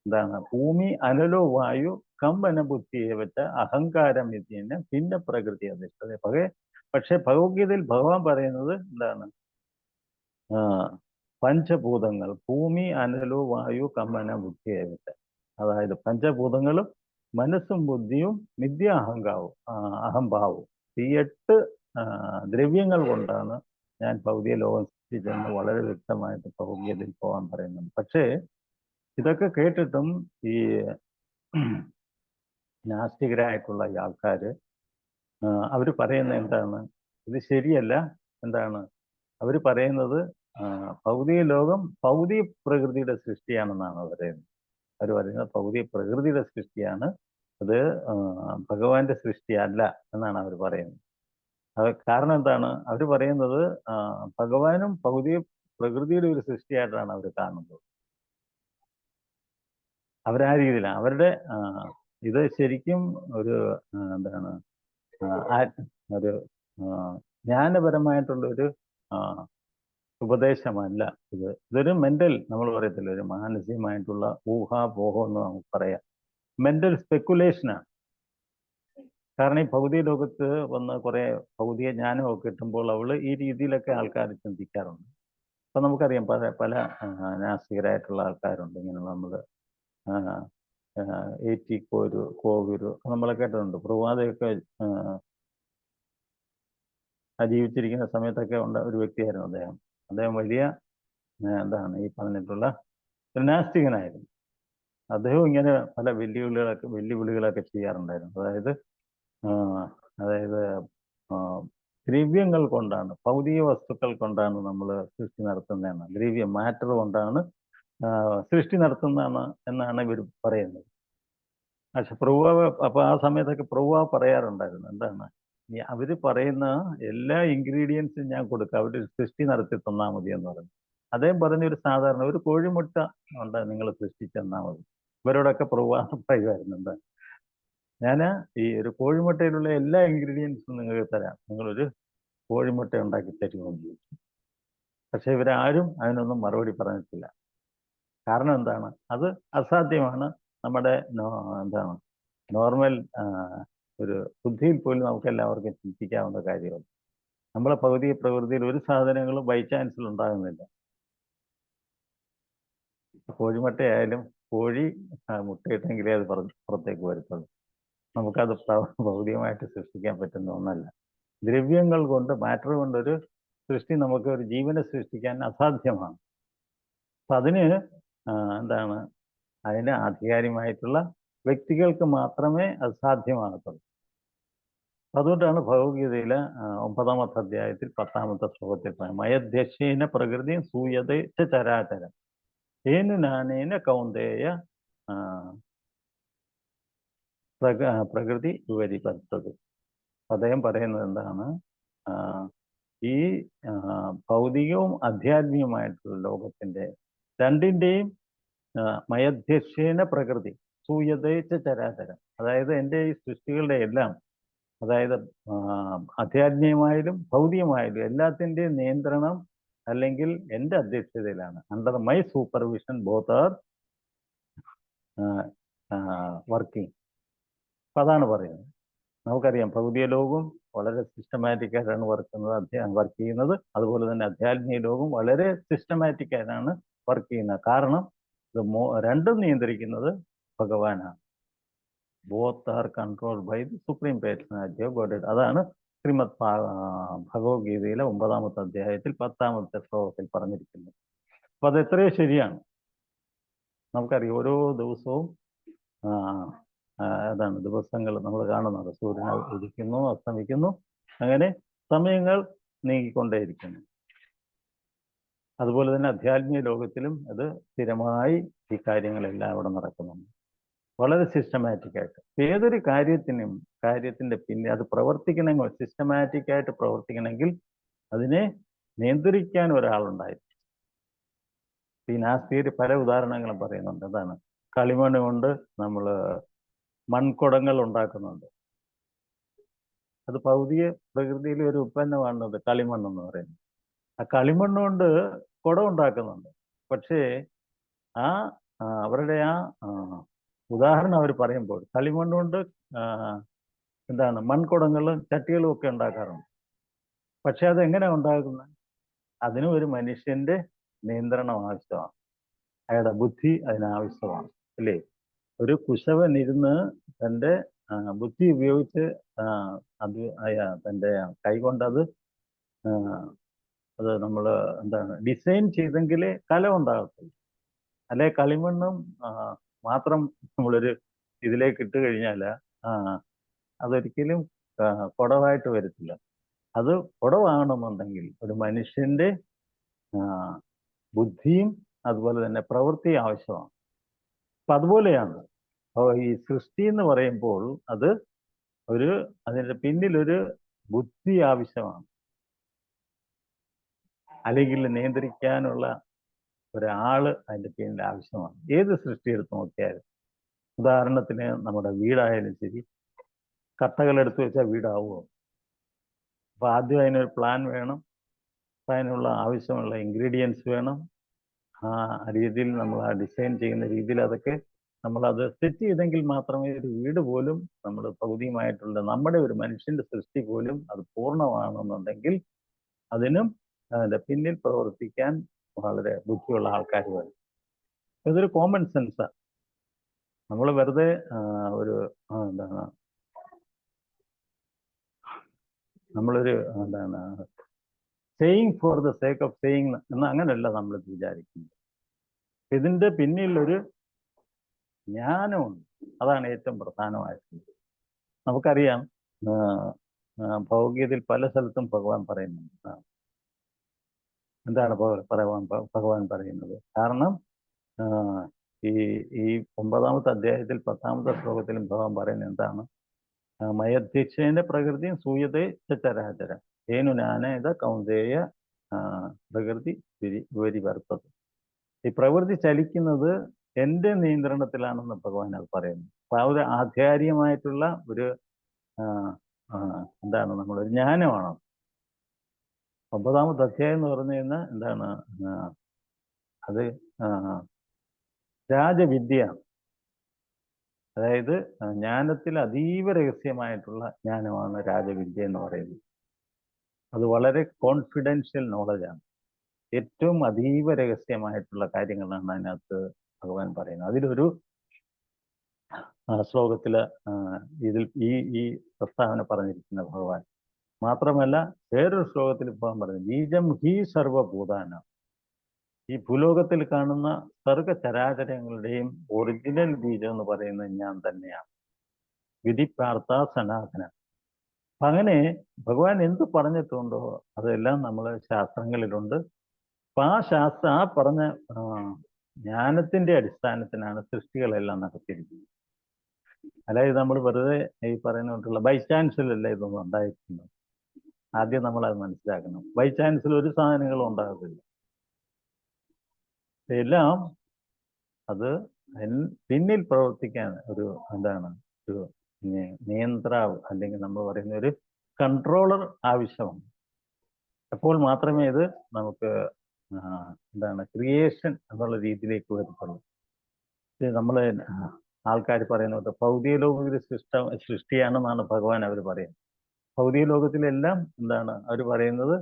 എന്താണ് ഭൂമി അനലോ വായു കമ്പന ബുദ്ധിയെ വെച്ച അഹങ്കാരം ഇതിന് ഭിന്ന പ്രകൃതി അധിഷ്ഠിത. പക്ഷെ ഭഗവത്ഗീതയിൽ ഭഗവാൻ പറയുന്നത് എന്താണ് പഞ്ചഭൂതങ്ങൾ ഭൂമി അനലോ വായു കമ്പന ബുദ്ധിയെ വെച്ച, അതായത് പഞ്ചഭൂതങ്ങളും മനസ്സും ബുദ്ധിയും അഹംഭാവവും ഈ 8 ദ്രവ്യങ്ങൾ കൊണ്ടാണ് ഞാൻ ഭൗതിക ലോകം സൃഷ്ടിച്ചെന്ന് വളരെ വ്യക്തമായിട്ട് ഭഗവത്ഗീതയിൽ പോകാൻ പറയുന്നുണ്ട്. പക്ഷേ ഇതൊക്കെ കേട്ടിട്ടും ഈ നാസ്തികരായിട്ടുള്ള ഈ ആൾക്കാര് അവർ പറയുന്നത് എന്താണ്, ഇത് ശരിയല്ല. എന്താണ് അവർ പറയുന്നത് ഭൗതിക ലോകം ഭൗതിക പ്രകൃതിയുടെ സൃഷ്ടിയാണെന്നാണ് പറയുന്നത്. അവർ പറയുന്നത് ഭൗതിക പ്രകൃതിയുടെ സൃഷ്ടിയാണ്, അത് ഭഗവാന്റെ സൃഷ്ടിയല്ല എന്നാണ് അവർ പറയുന്നത്. അത് കാരണം എന്താണ്, അവർ പറയുന്നത് ഭഗവാനും ഭൗതിക പ്രകൃതിയുടെ ഒരു സൃഷ്ടിയായിട്ടാണ് അവർ കാണുന്നത്. അവരാ രീതിയിലാണ് അവരുടെ ഇത് ശരിക്കും ഒരു എന്താണ് ഒരു ജ്ഞാനപരമായിട്ടുള്ളൊരു ഉപദേശമല്ല ഇത്. ഇതൊരു മെന്റൽ, നമ്മൾ പറയത്തില്ല, ഒരു മാനസികമായിട്ടുള്ള ഊഹാപോഹം എന്ന് നമുക്ക് പറയാം. മെന്റൽ സ്പെക്കുലേഷനാണ്. കാരണം ഈ ഭൗതിക ലോകത്ത് വന്ന് കുറെ ഭൗതിക ജ്ഞാനമൊക്കെ കിട്ടുമ്പോൾ ഈ രീതിയിലൊക്കെ ആൾക്കാർ ചിന്തിക്കാറുണ്ട്. അപ്പൊ നമുക്കറിയാം പല നാസ്തികരായിട്ടുള്ള ആൾക്കാരുണ്ട്. ഇങ്ങനെ നമ്മൾ ഏറ്റി കോവൂര് നമ്മളെ കേട്ടിട്ടുണ്ട്. പ്രഭാതയൊക്കെ ജീവിച്ചിരിക്കുന്ന സമയത്തൊക്കെ ഒരു വ്യക്തിയായിരുന്നു അദ്ദേഹം. അദ്ദേഹം വലിയ എന്താണ് ഈ പറഞ്ഞിട്ടുള്ള ഒരു നാസ്തികനായിരുന്നു. അദ്ദേഹം ഇങ്ങനെ പല വെല്ലുവിളികളൊക്കെ ചെയ്യാറുണ്ടായിരുന്നു. അതായത് ദ്രവ്യങ്ങൾ കൊണ്ടാണ്, ഭൗതിക വസ്തുക്കൾ കൊണ്ടാണ് നമ്മൾ സൃഷ്ടി നടത്തുന്നതാണ്, ദ്രവ്യം മാറ്റർ കൊണ്ടാണ് സൃഷ്ടി നടത്തുന്നതാണ് എന്നാണ് ഇവർ പറയുന്നത്. പക്ഷെ അപ്പൊ ആ സമയത്തൊക്കെ പറയാറുണ്ടായിരുന്നു എന്താണ്, അവര് പറയുന്ന എല്ലാ ഇൻഗ്രീഡിയൻസും ഞാൻ കൊടുക്കാം, അവര് സൃഷ്ടി നടത്തി തന്നാൽ മതി എന്ന് പറഞ്ഞു. അദ്ദേഹം പറഞ്ഞൊരു സാധാരണ ഒരു കോഴിമുട്ട ഉണ്ട്, നിങ്ങൾ സൃഷ്ടിച്ചെന്നാൽ മതി. ഇവരോടൊക്കെ പറയുമായിരുന്നു എന്താ, ഞാൻ ഈ ഒരു കോഴിമുട്ടയിലുള്ള എല്ലാ ഇൻഗ്രീഡിയൻസും നിങ്ങൾക്ക് തരാം, നിങ്ങളൊരു കോഴിമുട്ട ഉണ്ടാക്കി തരുമെന്ന് ചോദിച്ചു. പക്ഷെ ഇവരാരും അതിനൊന്നും മറുപടി പറഞ്ഞിട്ടില്ല. കാരണം എന്താണ്, അത് അസാധ്യമാണ്. നമ്മുടെ എന്താണ് നോർമൽ ഒരു ബുദ്ധിയിൽ പോലും നമുക്ക് എല്ലാവർക്കും ചിന്തിക്കാവുന്ന കാര്യമാണ്. നമ്മളെ ഭൗതിക പ്രകൃതിയിൽ ഒരു സാധനങ്ങളും ബൈ ചാൻസിൽ ഉണ്ടാകുന്നില്ല. കോഴിമുട്ടയായാലും കോഴി മുട്ടയിട്ടെങ്കിലേ അത് പുറത്തേക്ക് വരത്തുള്ളൂ. നമുക്കത് ഭൗതികമായിട്ട് സൃഷ്ടിക്കാൻ പറ്റുന്ന ഒന്നല്ല. ദ്രവ്യങ്ങൾ കൊണ്ട്, മാറ്റർ കൊണ്ടൊരു സൃഷ്ടി, നമുക്ക് ഒരു ജീവനെ സൃഷ്ടിക്കാൻ അസാധ്യമാണ്. അപ്പൊ അതിന് എന്താണ്, അതിന് ആധികാരികമായിട്ടുള്ള വ്യക്തികൾക്ക് മാത്രമേ അത് സാധ്യമാകത്തുള്ളൂ. അതുകൊണ്ടാണ് ഭഗവത്ഗീതയിലെ 9-ാമത്തെ അധ്യായത്തിൽ 10-ാമത്തെ ശ്ലോകത്തിൽ മയധ്യക്ഷേന പ്രകൃതി സൂയതേ ചരാചരം ഏനു നാനേന കൗന്ദേയ പ്രകൃതി വിപരിപദ്ധതി. അദ്ദേഹം പറയുന്നത് എന്താണ്, ഈ ഭൗതികവും ആധ്യാത്മികവുമായിട്ടുള്ള ലോകത്തിന്റെ രണ്ടിൻ്റെയും മയധ്യക്ഷേന പ്രകൃതി സൂയതേച്ച ചരാചരം, അതായത് എൻ്റെ ഈ സൃഷ്ടികളുടെ എല്ലാം, അതായത് ആധ്യാത്മികമായാലും ഭൗതികമായാലും എല്ലാത്തിൻ്റെയും നിയന്ത്രണം അല്ലെങ്കിൽ എൻ്റെ അധ്യക്ഷതയിലാണ്. Under my supervision both are working. അപ്പം അതാണ് പറയുന്നത്. നമുക്കറിയാം ഭൗതിക ലോകവും വളരെ സിസ്റ്റമാറ്റിക് ആയിട്ടാണ് വർക്ക് ചെയ്യുന്നത്. അതുപോലെ തന്നെ ആധ്യാത്മിക ലോകവും വളരെ സിസ്റ്റമാറ്റിക് ആയിട്ടാണ് വർക്ക് ചെയ്യുന്നത്. കാരണം ഇത് രണ്ടും നിയന്ത്രിക്കുന്നത് ഭഗവാനാണ്. Both are control by the supreme personality of God. അതാണ് ശ്രീമദ് ഭഗവത്ഗീതയിലെ 9-ാമത്തെ അധ്യായത്തിൽ 10-ാമത്തെ ശ്ലോകത്തിൽ പറഞ്ഞിരിക്കുന്നത്. അപ്പൊ അത് എത്രയോ ശരിയാണ്. നമുക്കറിയാം ഓരോ ദിവസവും ആ, അതാണ് ദിവസങ്ങൾ നമ്മൾ കാണുന്നത്. സൂര്യൻ ഉദിക്കുന്നു, അസ്തമിക്കുന്നു, അങ്ങനെ സമയങ്ങൾ നീങ്ങിക്കൊണ്ടേയിരിക്കുന്നു. അതുപോലെ തന്നെ ആധ്യാത്മിക ലോകത്തിലും അത് സ്ഥിരമായി ഈ കാര്യങ്ങളെല്ലാം അവിടെ നടക്കുന്നുണ്ട്, വളരെ സിസ്റ്റമാറ്റിക് ആയിട്ട്. ഏതൊരു കാര്യത്തിന്റെ പിന്നെ അത് പ്രവർത്തിക്കണമെങ്കിൽ, സിസ്റ്റമാറ്റിക് ആയിട്ട് പ്രവർത്തിക്കണമെങ്കിൽ അതിനെ നിയന്ത്രിക്കാൻ ഒരാളുണ്ടായിരിക്കും. ഈ നാസ്തികർ പല ഉദാഹരണങ്ങളും പറയുന്നുണ്ട്. അതാണ് കളിമണ്ണ് കൊണ്ട് നമ്മൾ മൺകുടങ്ങൾ ഉണ്ടാക്കുന്നുണ്ട്. അത് ഭൗതിക പ്രകൃതിയിലെ ഒരു ഉൽപ്പന്നമാണത് കളിമണ്ണെന്ന് പറയുന്നത്. ആ കളിമണ്ണ് കൊണ്ട് കുടം ഉണ്ടാക്കുന്നുണ്ട്. പക്ഷേ ആ അവരുടെ ആ ഉദാഹരണം അവർ പറയുമ്പോൾ കളിമണ്ണ് കൊണ്ട് എന്താണ് മൺകുടങ്ങളും ചട്ടികളും ഒക്കെ ഉണ്ടാക്കാറുണ്ട്. പക്ഷെ അത് എങ്ങനെയാണ് ഉണ്ടാക്കുന്നത്? അതിനും ഒരു മനുഷ്യന്റെ നിയന്ത്രണം ആവശ്യമാണ്, അയാളുടെ ബുദ്ധി അതിനാവശ്യമാണ്, അല്ലേ? ഒരു കുശവൻ ഇരുന്ന് തൻ്റെ ബുദ്ധി ഉപയോഗിച്ച് അത് തൻ്റെ കൈകൊണ്ട് അത് നമ്മൾ എന്താണ് ഡിസൈൻ ചെയ്തെങ്കിലേ കല ഉണ്ടാകത്തുള്ളൂ. അല്ലെ കളിമണ്ണും മാത്രം നമ്മളൊരു ഇതിലേക്ക് ഇട്ട് കഴിഞ്ഞാൽ അതൊരിക്കലും കുടവായിട്ട് വരത്തില്ല. അത് കുടവാകണമെന്നുണ്ടെങ്കിൽ ഒരു മനുഷ്യന്റെ ബുദ്ധിയും അതുപോലെ തന്നെ പ്രവൃത്തി ആവശ്യമാണ്. അപ്പൊ അതുപോലെയാണ് ഈ സൃഷ്ടി എന്ന് പറയുമ്പോൾ അത് അതിന്റെ പിന്നിലൊരു ബുദ്ധി ആവശ്യമാണ്, അല്ലെങ്കിൽ നിയന്ത്രിക്കാനുള്ള ഒരാള് അതിന്റെ പിന്നിൽ ആവശ്യമാണ്. ഏത് സൃഷ്ടി എടുത്ത് നോക്കിയാലും, ഉദാഹരണത്തിന് നമ്മുടെ വീടായാലും ശരി, കട്ടകൾ എടുത്തു വെച്ചാൽ വീടാവുമോ? അപ്പൊ ആദ്യം അതിനൊരു പ്ലാൻ വേണം, അതിനുള്ള ആവശ്യമുള്ള ഇൻഗ്രീഡിയൻസ് വേണം. ആ രീതിയിൽ നമ്മൾ ആ ഡിസൈൻ ചെയ്യുന്ന രീതിയിൽ അതൊക്കെ നമ്മളത് സെറ്റ് ചെയ്തെങ്കിൽ മാത്രമേ ഒരു വീട് പോലും നമ്മൾ ഭൗതികമായിട്ടുള്ള നമ്മുടെ ഒരു മനുഷ്യന്റെ സൃഷ്ടി പോലും അത് പൂർണ്ണമാണെന്നുണ്ടെങ്കിൽ അതിനും അതിന്റെ പിന്നിൽ പ്രവർത്തിക്കാൻ വളരെ ബുദ്ധിയുള്ള ആൾക്കാർ വേണം. ഇതൊരു കോമൺ സെൻസാണ്. നമ്മൾ വെറുതെ ഒരു എന്താണ് നമ്മളൊരു എന്താണ് saying for the sake of saying എന്ന് അങ്ങനെയല്ല നമ്മൾ വിചാരിക്കുന്നത്. ഇതിന്റെ പിന്നിൽ ഒരു ജ്ഞാനമുണ്ട്, അതാണ് ഏറ്റവും പ്രധാനമായിട്ടുള്ളത്. നമുക്കറിയാം ഭൗതികതയിൽ പല സ്ഥലത്തും ഭഗവാൻ പറയുന്നുണ്ട്. എന്താണ് ഭഗവാൻ പറയുന്നത്? കാരണം ഈ 9ാമത്തെ അധ്യായത്തിൽ 10ാമത്തെ ശ്ലോകത്തിലും ഭഗവാൻ പറയുന്നത് എന്താണ്? മയധ്യക്ഷേന്റെ പ്രകൃതിയും സൂയതേ ചരാചര ഏനു നാനേത കൗന്ദേയ പ്രകൃതി വിപരിവർത്തത്. ഈ പ്രകൃതി ചലിക്കുന്നത് എൻ്റെ നിയന്ത്രണത്തിലാണെന്ന് ഭഗവാൻ അത് പറയുന്നു. അപ്പൊ ആ ഒരു ആധ്യാത്മികമായിട്ടുള്ള ഒരു എന്താണ് നമ്മളൊരു ജ്ഞാനമാണ്. 9ാമത്തെ അധ്യായം എന്ന് പറഞ്ഞു കഴിഞ്ഞാൽ എന്താണ്? അത് രാജവിദ്യയാണ്. അതായത് ജ്ഞാനത്തിൽ അതീവ രഹസ്യമായിട്ടുള്ള ജ്ഞാനമാണ് രാജവിദ്യ എന്ന് പറയുന്നത്. അത് വളരെ കോൺഫിഡൻഷ്യൽ നോളജാണ്. ഏറ്റവും അതീവ രഹസ്യമായിട്ടുള്ള കാര്യങ്ങളാണ് അതിനകത്ത് ഭഗവാൻ പറയുന്നത്. അതിലൊരു ശ്ലോകത്തില് ഈ പ്രസ്താവന പറഞ്ഞിരിക്കുന്ന ഭഗവാൻ മാത്രമല്ല, വേറൊരു ശ്ലോകത്തിൽ ഭഗവാൻ പറഞ്ഞു, ബീജം ഹി സർവഭൂതാന. ഈ ഭൂലോകത്തിൽ കാണുന്ന സർഗചരാചരങ്ങളുടെയും ഒറിജിനൽ ബീജം എന്ന് പറയുന്നത് ഞാൻ തന്നെയാണ്. വിധി പ്രാർത്ഥ സനാതന. അങ്ങനെ ഭഗവാൻ എന്ത് പറഞ്ഞിട്ടുണ്ടോ അതെല്ലാം നമ്മൾ ശാസ്ത്രങ്ങളിലുണ്ട്. അപ്പൊ ആ പറഞ്ഞ ജ്ഞാനത്തിന്റെ അടിസ്ഥാനത്തിലാണ് സൃഷ്ടികളെല്ലാം നടത്തിയിരിക്കുന്നത്. അതായത് നമ്മൾ വെറുതെ ഈ പറയുന്നതായിട്ടുള്ള ബൈ ചാൻസിലല്ല ഇതൊന്നും ഉണ്ടായിരിക്കുന്നത്. ആദ്യം നമ്മൾ അത് മനസ്സിലാക്കണം. ബൈ ചാൻസിൽ ഒരു സാധനങ്ങളും ഉണ്ടാകത്തില്ല. എല്ലാം അത് പിന്നിൽ പ്രവർത്തിക്കാൻ ഒരു എന്താണ് ഒരു നിയന്ത്രാവ് അല്ലെങ്കിൽ നമ്മൾ പറയുന്ന ഒരു കൺട്രോളർ ആവശ്യമാണ്. അപ്പോൾ മാത്രമേ ഇത് നമുക്ക് എന്താണ് ക്രിയേഷൻ എന്നുള്ള രീതിയിലേക്ക് വരത്തുള്ളൂ. നമ്മൾ ആൾക്കാർ പറയുന്നത് ഭൗതിക ലോകം ഒരു സൃഷ്ടിയാണെന്നാണ് ഭഗവാൻ അവർ പറയുന്നത്. ഭൗതിക ലോകത്തിലെല്ലാം എന്താണ് അവർ പറയുന്നത്?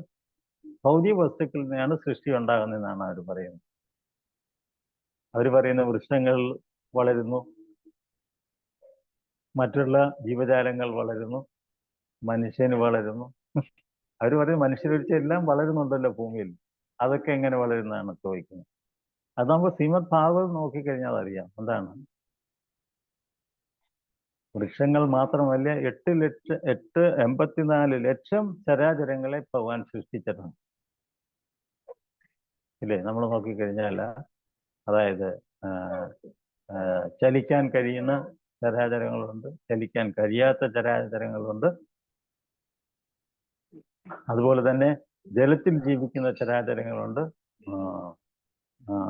ഭൗതിക വസ്തുക്കളിൽ നിന്നാണ് സൃഷ്ടി ഉണ്ടാകുന്നതെന്നാണ് അവർ പറയുന്നത്. അവർ പറയുന്ന വൃക്ഷങ്ങൾ വളരുന്നു, മറ്റുള്ള ജീവജാലങ്ങൾ വളരുന്നു, മനുഷ്യന് വളരുന്നു. അവർ പറയും മനുഷ്യരൊഴിച്ച് എല്ലാം വളരുന്നുണ്ടല്ലോ ഭൂമിയിൽ, അതൊക്കെ എങ്ങനെ വളരുന്നതാണ് ചോദിക്കുന്നത്. അത് നമുക്ക് ശ്രീമദ് ഭാഗവത് നോക്കിക്കഴിഞ്ഞാൽ അറിയാം. എന്താണ്? വൃക്ഷങ്ങൾ മാത്രമല്ല, 84 ലക്ഷം ചരാചരങ്ങളെ ഭഗവാൻ സൃഷ്ടിച്ചിട്ടുണ്ട്. ഇല്ലേ? നമ്മൾ നോക്കിക്കഴിഞ്ഞാൽ അതായത് ചലിക്കാൻ കഴിയുന്ന ചരാചരങ്ങളുണ്ട്, ചലിക്കാൻ കഴിയാത്ത ചരാചരങ്ങളുണ്ട്. അതുപോലെ തന്നെ ജലത്തിൽ ജീവിക്കുന്ന ചരാചരങ്ങളുണ്ട്,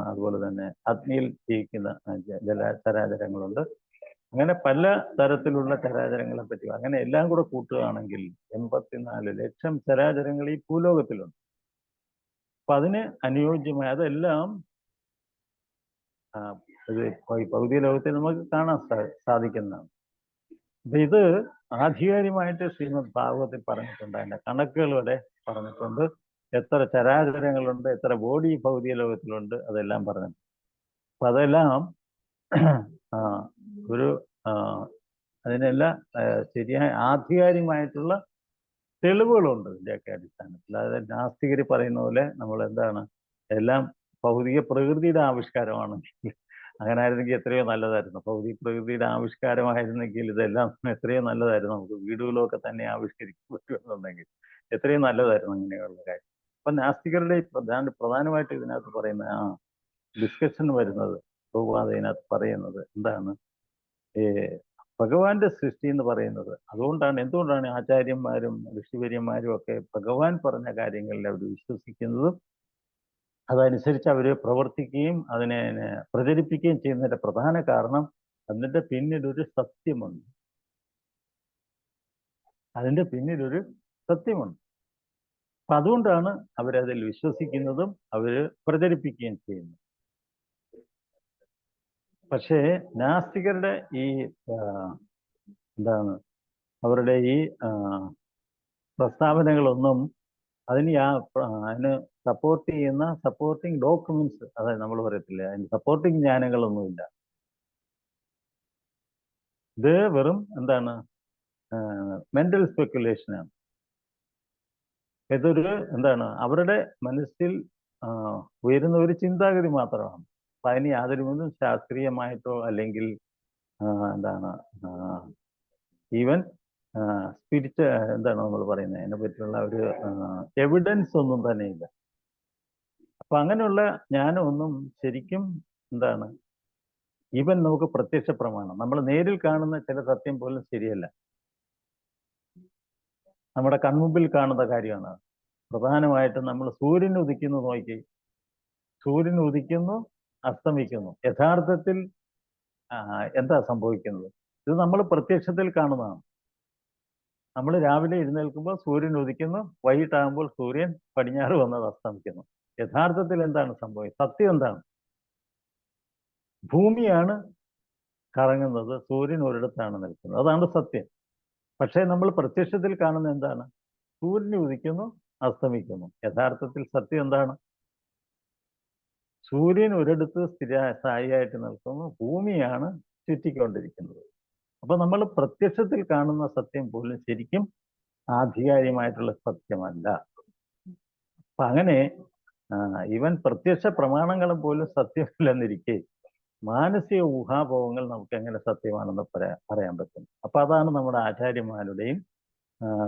അതുപോലെ തന്നെ അഗ്നിയിൽ ജീവിക്കുന്ന ചരാചരങ്ങളുണ്ട്. അങ്ങനെ പല തരത്തിലുള്ള ചരാചരങ്ങളെ പറ്റി, അങ്ങനെ എല്ലാം കൂടെ കൂട്ടുകയാണെങ്കിൽ 84 ലക്ഷം ചരാചരങ്ങൾ ഈ ഭൂലോകത്തിലുണ്ട്. അപ്പൊ അതിന് അനുയോജ്യമായ അതെല്ലാം ഇത് ഈ ഭൗതിക ലോകത്തിൽ നമുക്ക് കാണാൻ സാധിക്കുന്നതാണ്. അപ്പൊ ഇത് ആധികാരികമായിട്ട് ശ്രീമദ് ഭാഗവത്തിൽ പറഞ്ഞിട്ടുണ്ട്. അതിന്റെ കണക്കുകളുടെ പറഞ്ഞിട്ടുണ്ട്. എത്ര ചരാചരങ്ങളുണ്ട്, എത്ര ബോഡി ഭൗതിക ലോകത്തിലുണ്ട്, അതെല്ലാം പറഞ്ഞിട്ടുണ്ട്. അപ്പൊ അതെല്ലാം ഒരു അതിനെല്ലാം ശരിയായ ആധികാരികമായിട്ടുള്ള തെളിവുകളുണ്ട് ഇതിൻ്റെയൊക്കെ അടിസ്ഥാനത്തിൽ. അതായത് നാസ്തികർ പറയുന്ന പോലെ നമ്മൾ എന്താണ്, എല്ലാം ഭൗതിക പ്രകൃതിയുടെ ആവിഷ്കാരമാണെങ്കിൽ, അങ്ങനെ ആയിരുന്നെങ്കിൽ എത്രയോ നല്ലതായിരുന്നു. ഭൗതിക പ്രകൃതിയുടെ ആവിഷ്കാരമായിരുന്നെങ്കിൽ ഇതെല്ലാം എത്രയോ നല്ലതായിരുന്നു. നമുക്ക് വീടുകളൊക്കെ തന്നെ ആവിഷ്കരിക്കാൻ പറ്റുമെന്നുണ്ടെങ്കിൽ എത്രയോ നല്ലതായിരുന്നു അങ്ങനെയുള്ള കാര്യം. അപ്പൊ നാസ്തികരുടെ പ്രധാനമായിട്ട് ഇതിനകത്ത് പറയുന്ന ഡിസ്കഷൻ വരുന്നത്, ഇതിനകത്ത് പറയുന്നത് എന്താണ്, ഭഗവാന്റെ സൃഷ്ടി എന്ന് പറയുന്നത്. എന്തുകൊണ്ടാണ് ആചാര്യന്മാരും ഋഷിവര്യന്മാരും ഒക്കെ ഭഗവാൻ പറഞ്ഞ കാര്യങ്ങളിൽ അവർ വിശ്വസിക്കുന്നതും അതനുസരിച്ച് അവർ പ്രവർത്തിക്കുകയും അതിനെ പ്രചരിപ്പിക്കുകയും ചെയ്യുന്നതിന്റെ പ്രധാന കാരണം, അതിന്റെ പിന്നിലൊരു സത്യമുണ്ട്. അതിന്റെ പിന്നിലൊരു സത്യമുണ്ട്. അപ്പൊ അതുകൊണ്ടാണ് അവരതിൽ വിശ്വസിക്കുന്നതും അവര് പ്രചരിപ്പിക്കുകയും ചെയ്യുന്നത്. പക്ഷേ നാസ്തികരുടെ ഈ എന്താണ്, അവരുടെ ഈ പ്രസ്താവനകളൊന്നും അതിന് സപ്പോർട്ട് ചെയ്യുന്ന സപ്പോർട്ടിങ് ഡോക്യുമെന്റ്സ്, അതായത് നമ്മൾ പറയത്തില്ല, അതിന് സപ്പോർട്ടിങ് ജ്ഞാനങ്ങളൊന്നുമില്ല. ഇത് വെറും എന്താണ്, മെന്റൽ സ്പെക്കുലേഷനാണ്. ഇതൊരു എന്താണ്, അവരുടെ മനസ്സിൽ ഉയരുന്ന ഒരു ചിന്താഗതി മാത്രമാണ്. അപ്പൊ അതിന് യാതൊരു വിധം ശാസ്ത്രീയമായിട്ടോ അല്ലെങ്കിൽ എന്താണ് ഈവൻ എന്താണ് നമ്മൾ പറയുന്നത്, അതിനെ പറ്റിയുള്ള ഒരു എവിഡൻസ് ഒന്നും തന്നെ ഇല്ല. അപ്പൊ അങ്ങനെയുള്ള ജ്ഞാനമൊന്നും ശരിക്കും എന്താണ്, ഈവൻ നമുക്ക് പ്രത്യക്ഷ പ്രമാണം, നമ്മൾ നേരിൽ കാണുന്ന ചില സത്യം പോലും ശരിയല്ല. നമ്മുടെ കൺമുമ്പിൽ കാണുന്ന കാര്യമാണ്. പ്രധാനമായിട്ടും നമ്മൾ സൂര്യൻ ഉദിക്കുന്നു നോക്കി, സൂര്യൻ ഉദിക്കുന്നു അസ്തമിക്കുന്നു, യഥാർത്ഥത്തിൽ എന്താ സംഭവിക്കുന്നത്? ഇത് നമ്മൾ പ്രത്യക്ഷത്തിൽ കാണുന്നതാണ്. നമ്മൾ രാവിലെ എഴുന്നേൽക്കുമ്പോൾ സൂര്യൻ ഉദിക്കുന്നു, വൈകിട്ടാകുമ്പോൾ സൂര്യൻ പടിഞ്ഞാറ് വന്നത് അസ്തമിക്കുന്നു. യഥാർത്ഥത്തിൽ എന്താണ് സംഭവിക്കുന്നത്? സത്യം എന്താണ്? ഭൂമിയാണ് കറങ്ങുന്നത്, സൂര്യൻ ഒരിടത്താണ് നിൽക്കുന്നത്, അതാണ് സത്യം. പക്ഷേ നമ്മൾ പ്രത്യക്ഷത്തിൽ കാണുന്ന എന്താണ്? സൂര്യൻ ഉദിക്കുന്നു അസ്തമിക്കുന്നു. യഥാർത്ഥത്തിൽ സത്യം എന്താണ്? സൂര്യൻ ഒരിടത്ത് സ്ഥായിയായിട്ട് നിൽക്കുന്നു, ഭൂമിയാണ് ചുറ്റിക്കൊണ്ടിരിക്കുന്നത്. അപ്പൊ നമ്മൾ പ്രത്യക്ഷത്തിൽ കാണുന്ന സത്യം പോലും ശരിക്കും ആധികാരികമായിട്ടുള്ള സത്യമല്ല. അപ്പൊ അങ്ങനെ ഇവൻ പ്രത്യക്ഷ പ്രമാണങ്ങളും പോലും സത്യമല്ലെന്നിരിക്കെ മാനസിക ഊഹാപോഹങ്ങൾ നമുക്ക് എങ്ങനെ സത്യമാണെന്ന് പറയാൻ പറ്റും? അപ്പൊ അതാണ് നമ്മുടെ ആചാര്യന്മാരുടെയും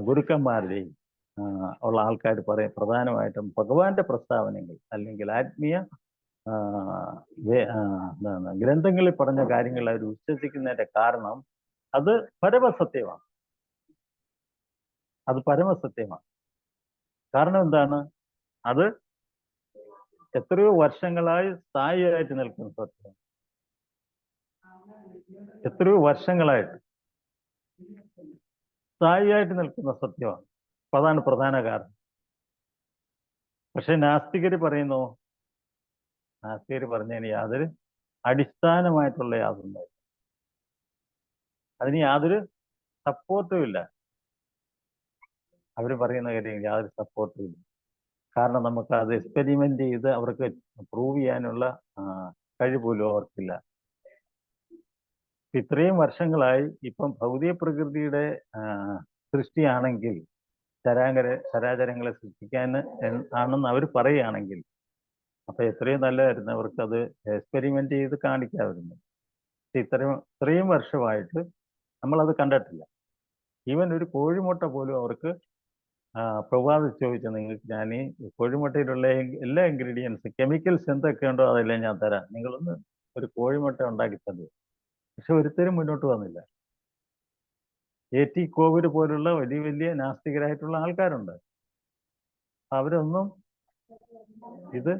ഗുരുക്കന്മാരുടെയും ഉള്ള ആൾക്കാർ പ്രധാനമായിട്ടും ഭഗവാന്റെ പ്രസ്താവനകൾ അല്ലെങ്കിൽ ആത്മീയ എന്താണ് ഗ്രന്ഥങ്ങളിൽ പറഞ്ഞ കാര്യങ്ങൾ അവർ വിശ്വസിക്കുന്നതിന്റെ കാരണം അത് പരമസത്യമാണ്. അത് പരമസത്യമാണ്. കാരണം എന്താണ്? അത് എത്രയോ വർഷങ്ങളായി സ്ഥായിയായിട്ട് നിൽക്കുന്ന സത്യം. എത്രയോ വർഷങ്ങളായിട്ട് സ്ഥായിയായിട്ട് നിൽക്കുന്ന സത്യമാണ്. അപ്പൊ അതാണ് പ്രധാന കാരണം. പക്ഷെ നാസ്തികര് പറയുന്നു, നാസ്തികര് പറഞ്ഞതിന് യാതൊരു അടിസ്ഥാനമായിട്ടുള്ള യാതൊന്നും, അതിന് യാതൊരു സപ്പോർട്ടും ഇല്ല. അവർ പറയുന്ന കാര്യം യാതൊരു സപ്പോർട്ടും ഇല്ല. കാരണം നമുക്ക് അത് എക്സ്പെരിമെന്റ് ചെയ്ത് അവർക്ക് പ്രൂവ് ചെയ്യാനുള്ള കഴിവ് പോലും അവർക്കില്ല. ഇത്രയും വർഷങ്ങളായി ഇപ്പം ഭൗതിക പ്രകൃതിയുടെ സൃഷ്ടിയാണെങ്കിൽ, ചരാചരങ്ങളെ സൃഷ്ടിക്കാൻ ആണെന്ന് അവർ പറയുകയാണെങ്കിൽ അപ്പൊ എത്രയും നല്ലതായിരുന്നു അവർക്കത് എക്സ്പെരിമെന്റ് ചെയ്ത് കാണിക്കാമായിരുന്നു. ഇത്രയും വർഷമായിട്ട് നമ്മളത് കണ്ടിട്ടില്ല. ഈവൻ ഒരു കോഴിമുട്ട പോലും അവർക്ക് പ്രഭാത് ചോദിച്ച നിങ്ങൾക്ക് ഞാൻ ഈ കോഴിമുട്ടയിലുള്ള എല്ലാ ഇൻഗ്രീഡിയൻസ് കെമിക്കൽസ് എന്തൊക്കെയുണ്ടോ അതെല്ലാം ഞാൻ തരാം, നിങ്ങളൊന്ന് ഒരു കോഴിമുട്ട ഉണ്ടാക്കി തന്നു. പക്ഷെ ഒരുത്തരും മുന്നോട്ട് വന്നില്ല. AT കോവിഡ് പോലുള്ള വലിയ വലിയ നാസ്തികരായിട്ടുള്ള ആൾക്കാരുണ്ട്. അവരൊന്നും ഇത്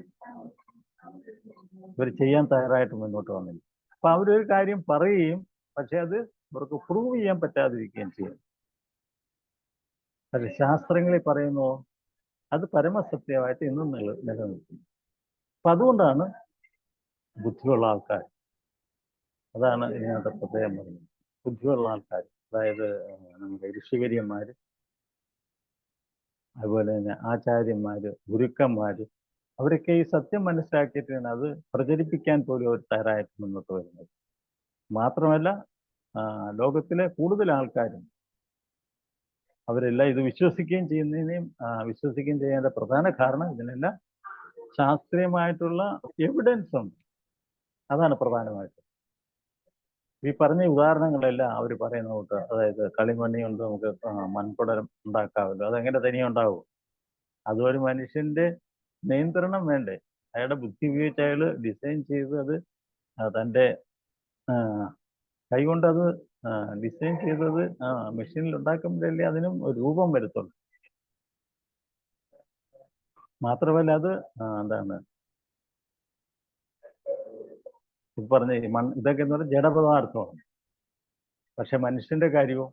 ഇവർ ചെയ്യാൻ തയ്യാറായിട്ട് മുന്നോട്ട് വന്നില്ല. അപ്പൊ അവരൊരു കാര്യം പറയുകയും പക്ഷെ അത് ഇവർക്ക് പ്രൂവ് ചെയ്യാൻ പറ്റാതിരിക്കുകയും ചെയ്യും. അത് ശാസ്ത്രങ്ങളിൽ പറയുന്നു, അത് പരമസത്യമായിട്ട് ഇന്നും നിലനിൽക്കുന്നു. അപ്പൊ അതുകൊണ്ടാണ് ബുദ്ധിയുള്ള ആൾക്കാർ, അതാണ് ഇതിനകത്ത് പ്രത്യേകം പറയുന്നത്, ബുദ്ധിയുള്ള ആൾക്കാർ, അതായത് നമ്മുടെ ഋഷിവര്യന്മാര്, അതുപോലെ തന്നെ ആചാര്യന്മാര്, ഗുരുക്കന്മാര്, അവരൊക്കെ ഈ സത്യം മനസ്സിലാക്കിയിട്ടാണ് അത് പ്രചരിപ്പിക്കാൻ പോലും അവർ തയ്യാറായിട്ട് മുന്നോട്ട് വരുന്നത്. മാത്രമല്ല ലോകത്തിലെ കൂടുതൽ ആൾക്കാരും അവരെല്ലാം ഇത് വിശ്വസിക്കുകയും ചെയ്യേണ്ട പ്രധാന കാരണം ഇതിനെല്ലാം ശാസ്ത്രീയമായിട്ടുള്ള എവിഡൻസ് ഉണ്ട്. അതാണ് പ്രധാനമായിട്ട് ഈ പറഞ്ഞ ഉദാഹരണങ്ങളെല്ലാം അവർ പറയുന്ന കൂട്ട്. അതായത് കളിമണ്ണി കൊണ്ട് നമുക്ക് മൺകുടം ഉണ്ടാക്കാമല്ലോ, അതെങ്ങനെ തനിയെ ഉണ്ടാവും? അതൊരു മനുഷ്യന്റെ നിയന്ത്രണം വേണ്ടേ? അയാളുടെ ബുദ്ധി ഉപയോഗിച്ച് അയാൾ ഡിസൈൻ ചെയ്ത് അത് തൻ്റെ കൈകൊണ്ട് അത് ഡിസൈൻ ചെയ്തത് മെഷീനിൽ ഉണ്ടാക്കുമ്പോഴല്ലേ അതിനും ഒരു രൂപം വരുത്തുള്ളൂ. മാത്രമല്ല അത് എന്താണ് പറഞ്ഞ ഇതൊക്കെ എന്ന് പറഞ്ഞാൽ ജഡപദാർത്ഥമാണ്. പക്ഷെ മനുഷ്യന്റെ കാര്യവും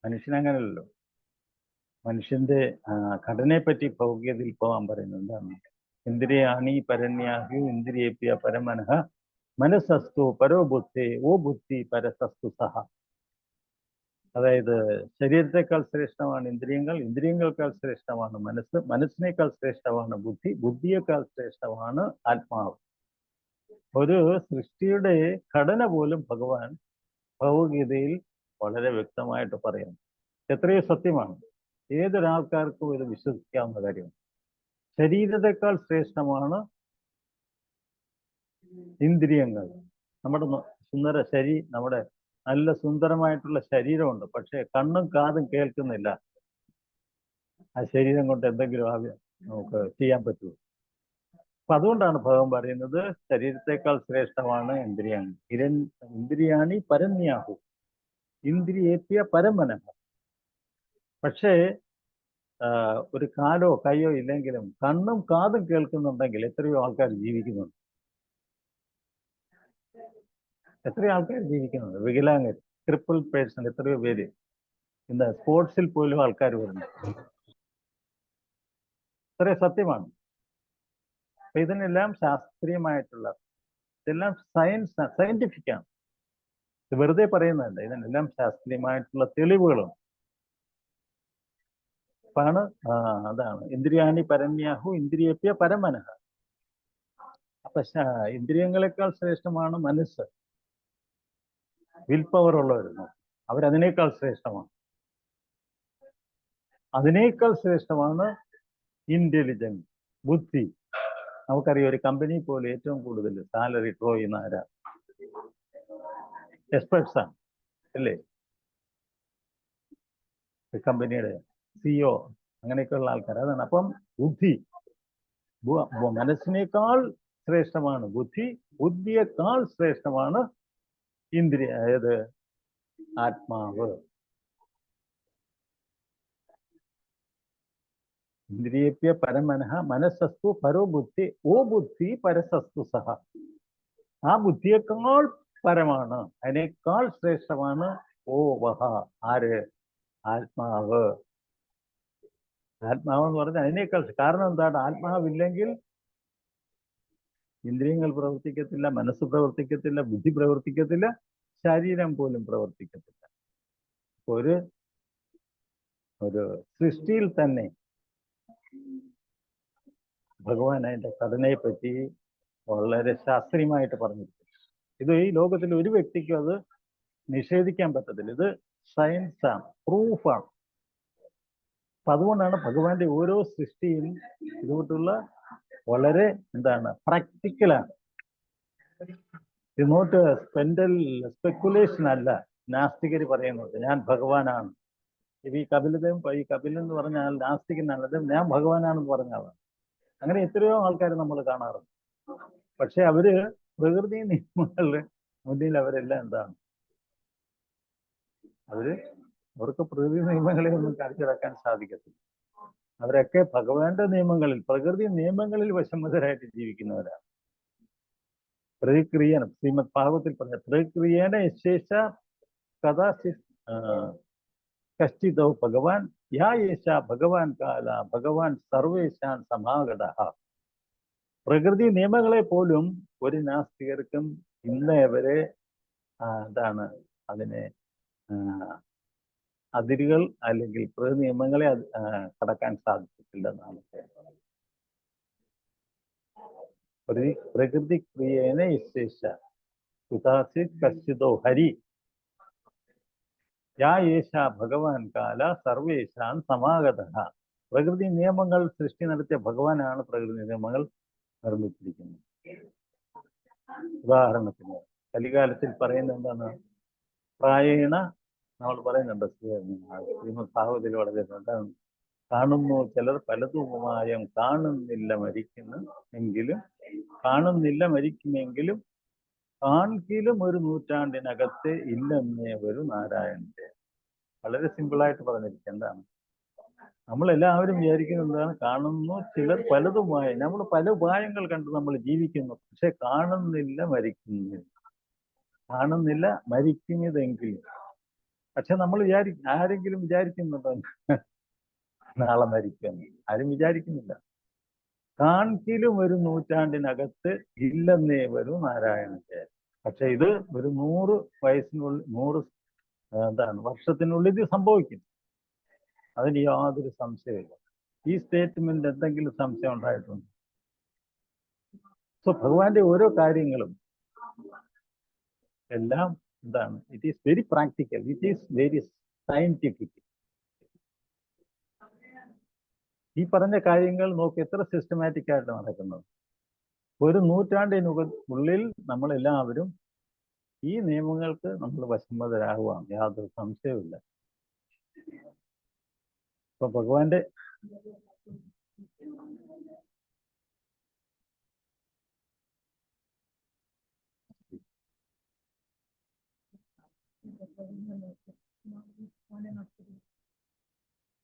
മനുഷ്യനങ്ങനല്ലോ. മനുഷ്യന്റെ ഘടനയെ പറ്റി ഭൗതികതയിൽ പോകാൻ പറയുന്നത് എന്താണ്? ഇന്ദ്രിയാണി പരന്യാഹു ഇന്ദ്രിയേപ്യ പരമനഃ മനസ്സസ്തു പരോ ബുദ്ധി ഓ ബുദ്ധി പരസസ്തു സഹ. അതായത് ശരീരത്തെക്കാൾ ശ്രേഷ്ഠമാണ് ഇന്ദ്രിയങ്ങൾ, ഇന്ദ്രിയങ്ങളെക്കാൾ ശ്രേഷ്ഠമാണ് മനസ്സ്, മനസ്സിനേക്കാൾ ശ്രേഷ്ഠമാണ് ബുദ്ധി, ബുദ്ധിയേക്കാൾ ശ്രേഷ്ഠമാണ് ആത്മാവ്. ഒരു സൃഷ്ടിയുടെ ഘടന പോലും ഭഗവാൻ ഭഗവത്ഗീതയിൽ വളരെ വ്യക്തമായിട്ട് പറയുന്നു. എത്രയോ സത്യമാണ്, ഏതൊരാൾക്കാർക്കും ഇത് വിശ്വസിക്കാവുന്ന കാര്യമാണ്. ശരീരത്തെക്കാൾ ശ്രേഷ്ഠമാണ് ഇന്ദ്രിയങ്ങൾ. നമ്മുടെ നമ്മുടെ നല്ല സുന്ദരമായിട്ടുള്ള ശരീരമുണ്ട്, പക്ഷെ കണ്ണും കാതും കേൾക്കുന്നില്ല. ആ ശരീരം കൊണ്ട് എന്തെങ്കിലും നമുക്ക് ചെയ്യാൻ പറ്റുമോ? അപ്പൊ അതുകൊണ്ടാണ് ഭഗവാൻ പറയുന്നത് ശരീരത്തെക്കാൾ ശ്രേഷ്ഠമാണ് ഇന്ദ്രിയങ്ങൾ. ഇന്ദ്രിയാണി പരന്യാഹു ഇന്ദ്രിയേപ്യ പരമനഃ. പക്ഷേ ഒരു കാലോ കൈയോ ഇല്ലെങ്കിലും കണ്ണും കാതും കേൾക്കുന്നുണ്ടെങ്കിൽ എത്രയോ ആൾക്കാർ ജീവിക്കുന്നുണ്ട്. എത്രയോ ആൾക്കാർ ജീവിക്കുന്നുണ്ട്. വികലാംഗർ, ട്രിപ്പിൾ പേഴ്സൺ, എത്രയോ പേര് ഇന്ന് സ്പോർട്സിൽ പോലും ആൾക്കാർ വരുന്നു. ഇത്രയും സത്യമാണ്. അപ്പൊ ഇതിനെല്ലാം ശാസ്ത്രീയമായിട്ടുള്ള, ഇതെല്ലാം സയന്റിഫിക്കാണ്. ഇത് വെറുതെ പറയുന്നതല്ല, ഇതിനെല്ലാം ശാസ്ത്രീയമായിട്ടുള്ള തെളിവുകളും ആണ്. അതാണ് ഇന്ദ്രിയാണി പരന്യാഹു ഇന്ദ്രിയേപ്യ പരമനഃ. അപ്പൊ ഇന്ദ്രിയങ്ങളെക്കാൾ ശ്രേഷ്ഠമാണ് മനസ്സ്. വിൽ പവർ ഉള്ളവരുന്നു, അവരതിനേക്കാൾ ശ്രേഷ്ഠമാണ്. അതിനേക്കാൾ ശ്രേഷ്ഠമാണ് ഇന്റലിജൻസ്, ബുദ്ധി. നമുക്കറിയാം ഒരു കമ്പനി പോലെ ഏറ്റവും കൂടുതൽ സാലറി ഡ്രോ ചെയ്യുന്ന ആരാ? എക്സ്പെർട്സ് ആണ് അല്ലേ? കമ്പനിയുടെ CEO അങ്ങനെയൊക്കെയുള്ള ആൾക്കാർ. അതാണ്. അപ്പം ബുദ്ധി, മനസ്സിനേക്കാൾ ശ്രേഷ്ഠമാണ് ബുദ്ധി, ബുദ്ധിയേക്കാൾ ശ്രേഷ്ഠമാണ് അതായത് ആത്മാവ്. ഇന്ദ്രിയേപ്യ പരമനഃ മനസ്സസ്തു പരോ ബുദ്ധി ഓ ബുദ്ധി പരസസ്തു സഹ. ആ ബുദ്ധിയേക്കാൾ പരമാണ്, അതിനേക്കാൾ ശ്രേഷ്ഠമാണ് ഓ വഹ. ആര്? ആത്മാവ്. ആത്മാവെന്ന് പറഞ്ഞാൽ അതിനേക്കാൾ. കാരണം എന്താണ്? ആത്മാവില്ലെങ്കിൽ ഇന്ദ്രിയങ്ങൾ പ്രവർത്തിക്കത്തില്ല, മനസ്സ് പ്രവർത്തിക്കത്തില്ല, ബുദ്ധി പ്രവർത്തിക്കത്തില്ല, ശരീരം പോലും പ്രവർത്തിക്കത്തില്ല. ഒരു സൃഷ്ടിയിൽ തന്നെ ഭഗവാൻ അതിന്റെ ഘടനയെ പറ്റി വളരെ ശാസ്ത്രീയമായിട്ട് പറഞ്ഞിരിക്കുന്നു. ഇത് ഈ ലോകത്തിൽ ഒരു വ്യക്തിക്കും അത് നിഷേധിക്കാൻ പറ്റത്തില്ല. ഇത് സയൻസാണ്, പ്രൂഫാണ്. അപ്പൊ അതുകൊണ്ടാണ് ഭഗവാന്റെ ഓരോ സൃഷ്ടിയും ഇതുകൊണ്ടുള്ള വളരെ എന്താണ് പ്രാക്ടിക്കലാണ്. ഇത് നോട്ട് സ്പെക്കുലേഷൻ അല്ല നാസ്തികർ പറയുന്നത് ഞാൻ ഭഗവാനാണ്. ഈ കപിലൻ എന്ന് പറഞ്ഞാൽ നാസ്തികനാണ്, ഞാൻ ഭഗവാനാണെന്ന് പറഞ്ഞാണ്. അങ്ങനെ എത്രയോ ആൾക്കാർ നമ്മൾ കാണാറുണ്ട്. പക്ഷെ അവര് പ്രകൃതി നിയമങ്ങളുടെ മുന്നിൽ അവരെല്ലാം എന്താണ്, അവർക്ക് പ്രകൃതി നിയമങ്ങളെ ഒന്നും കാണിച്ചിറക്കാൻ സാധിക്കത്തില്ല. അവരൊക്കെ ഭഗവാന്റെ നിയമങ്ങളിൽ, പ്രകൃതി നിയമങ്ങളിൽ വശംവദരായിട്ട് ജീവിക്കുന്നവരാണ്. പ്രതിക്രിയനം ശ്രീമദ് ഭാഗവത്തിൽ പറഞ്ഞ പ്രതിക്രിയേന യശേഷ കഥാചിത് കശ്ചിതോ ഭഗവാൻ യാ യേശ ഭഗവാൻ കാല ഭഗവാൻ സർവേശാൻ സമാഗത. പ്രകൃതി നിയമങ്ങളെ പോലും ഒരു നാസ്തികർക്കും ഇന്നേ വരെ എന്താണ് അതിനെ അതിരുകൾ അല്ലെങ്കിൽ പ്രകൃതി നിയമങ്ങളെ കടക്കാൻ സാധിച്ചിട്ടില്ല എന്നാണ്. പ്രകൃതി ക്രിയേന യശേഷ കുതാസിത് കശ്ചിതോ ഹരി യാ യേശ ഭഗവാൻ കാല സർവേശാൻ സമാഗത. പ്രകൃതി നിയമങ്ങൾ സൃഷ്ടി നടത്തിയ ഭഗവാനാണ് പ്രകൃതി നിയമങ്ങൾ നിർമ്മിച്ചിരിക്കുന്നത്. ഉദാഹരണത്തിന് കലികാലത്തിൽ പറയുന്നത് എന്താണ്? പ്രായേണ നമ്മൾ പറയുന്നുണ്ട്, ശ്രീമദ് ഭാഗവതത്തിൽ വളരെ കാണുന്നു ചിലർ പലതുമായും കാണുന്നില്ല മരിക്കുന്നു എങ്കിലും, കാണുന്നില്ല മരിക്കുമെങ്കിലും കാൺകിലും ഒരു നൂറ്റാണ്ടിനകത്ത് ഇല്ലെന്നേ ഒരു നാരായണന്റെ. വളരെ സിമ്പിളായിട്ട് പറഞ്ഞിരിക്കുന്നതാണ്. നമ്മളെല്ലാവരും വിചാരിക്കുന്നത് എന്താണ്? കാണുന്നു ചിലർ പലതുമായി, നമ്മൾ പല ഉപായങ്ങൾ കണ്ട് നമ്മൾ ജീവിക്കുന്നു, പക്ഷെ കാണുന്നില്ല മരിക്കുന്നില്ല, കാണുന്നില്ല മരിക്കുന്നതെങ്കിലും. പക്ഷെ നമ്മൾ ആരെങ്കിലും വിചാരിക്കുന്നുണ്ടോ നാളെ മരിക്കുമെന്ന്? ആരും വിചാരിക്കുന്നില്ല. കാൺകിലും ഒരു നൂറ്റാണ്ടിനകത്ത് ഇല്ലെന്നേ വരും നാരായണന്റെ. പക്ഷെ ഇത് ഒരു 100 വയസ്സിനുള്ളിൽ 100 വർഷത്തിനുള്ളിൽ ഇത് സംഭവിക്കും. അതിന് യാതൊരു സംശയമില്ല. ഈ സ്റ്റേറ്റ്മെന്റ് എന്തെങ്കിലും സംശയം ഉണ്ടായിട്ടുണ്ട്? സോ ഭഗവാന്റെ ഓരോ കാര്യങ്ങളും എല്ലാം എന്താണ്? It is very practical, it is very scientific. ഈ പറഞ്ഞ കാര്യങ്ങൾ നോക്കി എത്ര സിസ്റ്റമാറ്റിക് ആയിട്ട് നടക്കുന്നത്. ഒരു നൂറ്റാണ്ടിനുള്ളിൽ നമ്മളെല്ലാവരും ഈ നിയമങ്ങൾക്ക് നമ്മൾ വശംവദരാകുവാണ്, യാതൊരു സംശയവുമില്ല. അപ്പൊ ഭഗവാന്റെ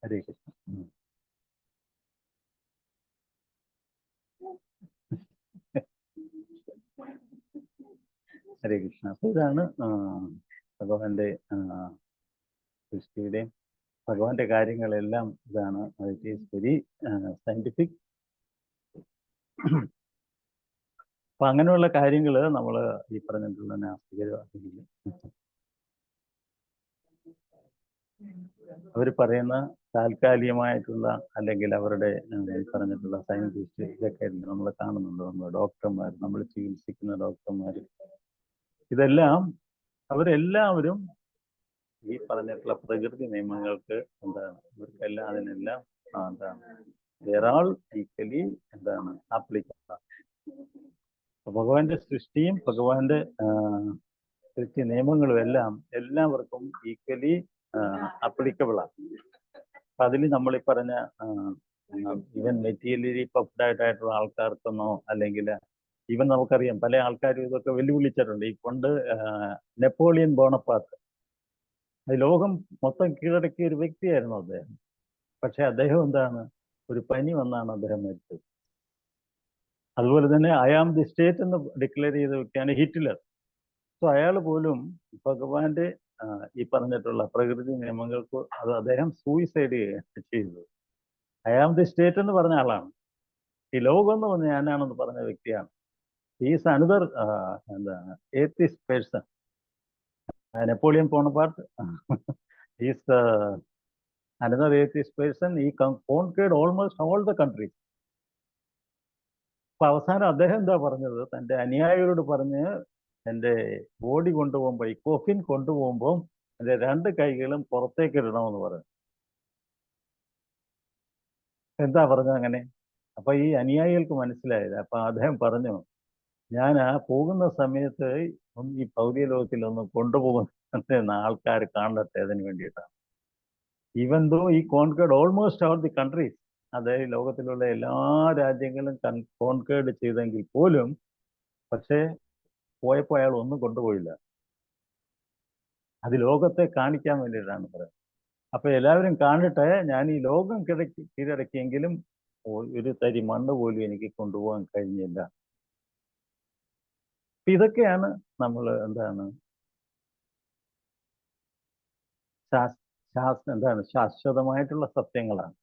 ഹരേ കൃഷ്ണ. ഹരേ കൃഷ്ണ. അപ്പൊ ഇതാണ് ഭഗവാന്റെ സൃഷ്ടിയുടെയും ഭഗവാന്റെ കാര്യങ്ങളെല്ലാം ഇതാണ്. It is very scientific. അപ്പൊ അങ്ങനെയുള്ള കാര്യങ്ങൾ നമ്മൾ ഈ പറഞ്ഞിട്ടുള്ള നാസ്തികരും അവർ പറയുന്ന താൽക്കാലികമായിട്ടുള്ള അല്ലെങ്കിൽ അവരുടെ ഈ പറഞ്ഞിട്ടുള്ള സയന്റിസ്റ്റ് ഇതൊക്കെ നമ്മൾ കാണുന്നുണ്ട്. നമ്മൾ ഡോക്ടർമാർ, നമ്മൾ ചികിത്സിക്കുന്ന ഡോക്ടർമാർ, ഇതെല്ലാം അവരെല്ലാവരും ഈ പറഞ്ഞിട്ടുള്ള പ്രകൃതി നിയമങ്ങൾക്ക് എന്താണ്, ഇവർക്കെല്ലാം അതിനെല്ലാം എന്താണ് വേറാൾ ഈക്വലി എന്താണ് ആപ്ലിക്കബിൾ. ഭഗവാന്റെ സൃഷ്ടിയും ഭഗവാന്റെ സൃഷ്ടി നിയമങ്ങളും എല്ലാം എല്ലാവർക്കും ഈക്വലി ആപ്ലിക്കബിളാണ്. അപ്പൊ അതിൽ നമ്മൾ ഈ പറഞ്ഞ ഈവൻ മെറ്റീരിയലി പഫ്ഡായിട്ടുള്ള ആൾക്കാർക്കെന്നോ അല്ലെങ്കിൽ ഈവൻ നമുക്കറിയാം പല ആൾക്കാരും ഇതൊക്കെ വെല്ലുവിളിച്ചിട്ടുണ്ട്. ഈ കൊണ്ട് നെപ്പോളിയൻ ബോണപ്പാർട്ട് ലോകം മൊത്തം കീഴടക്കിയ ഒരു വ്യക്തിയായിരുന്നു അദ്ദേഹം. പക്ഷെ അദ്ദേഹം എന്താണ്, ഒരു പനി വന്നാണ് അദ്ദേഹം മരിച്ചത്. അതുപോലെ തന്നെ ഐ ആം ദി സ്റ്റേറ്റ് എന്ന് ഡിക്ലെയർ ചെയ്ത വ്യക്തിയാണ് ഹിറ്റ്ലർ. സോ അയാൾ പോലും ഭഗവാന്റെ ഈ പറഞ്ഞിട്ടുള്ള പ്രകൃതി നിയമങ്ങൾക്ക് അത് അദ്ദേഹം സൂയിസൈഡ് ചെയ്തത്. ഐ ആം ദി സ്റ്റേറ്റ് എന്ന് പറഞ്ഞ ആളാണ്. ഈ ലോകം എന്ന് പറഞ്ഞ ഞാനാണെന്ന് പറഞ്ഞ വ്യക്തിയാണ്. ഈസ് അനദർ എന്താണ് atheist person. Napoleon Bonaparte is another atheist person. ഈ conquered almost all the countries. അപ്പൊ അവസാനം അദ്ദേഹം എന്താ പറഞ്ഞത്? തൻ്റെ അനുയായികളോട് പറഞ്ഞ് എൻ്റെ ബോഡി കൊണ്ടുപോകുമ്പോൾ, ഈ കോഫിൻ കൊണ്ടുപോകുമ്പോൾ എൻ്റെ 2 കൈകളും പുറത്തേക്ക് ഇടണമെന്ന് പറഞ്ഞു. എന്താ പറഞ്ഞത് അങ്ങനെ? അപ്പൊ ഈ അനുയായികൾക്ക് മനസ്സിലായത്. അപ്പൊ അദ്ദേഹം പറഞ്ഞു, ഞാൻ ആ പോകുന്ന സമയത്ത് ഈ ഭൗതിക ലോകത്തിൽ ഒന്ന് കൊണ്ടുപോകുന്ന ആൾക്കാർ കാണട്ടെ, അതിന് വേണ്ടിയിട്ടാണ്. ഈവൻ ദോ ഈ concord almost all the countries, അതായത് ലോകത്തിലുള്ള എല്ലാ രാജ്യങ്ങളും കോൺകേർഡ് ചെയ്തെങ്കിൽ പോലും, പക്ഷേ പോയപ്പോൾ അയാൾ ഒന്നും കൊണ്ടുപോയില്ല. അത് ലോകത്തെ കാണിക്കാൻ വേണ്ടിയിട്ടാണ് പറയുന്നത്. അപ്പൊ എല്ലാവരും കാണട്ടെ, ഞാൻ ഈ ലോകം കീഴടക്കിയെങ്കിലും ഒരു തരി മണ്ണ് പോലും എനിക്ക് കൊണ്ടുപോകാൻ കഴിഞ്ഞില്ല. ഇതൊക്കെയാണ് നമ്മൾ എന്താണ് എന്താണ് ശാശ്വതമായിട്ടുള്ള സത്യങ്ങളാണ്.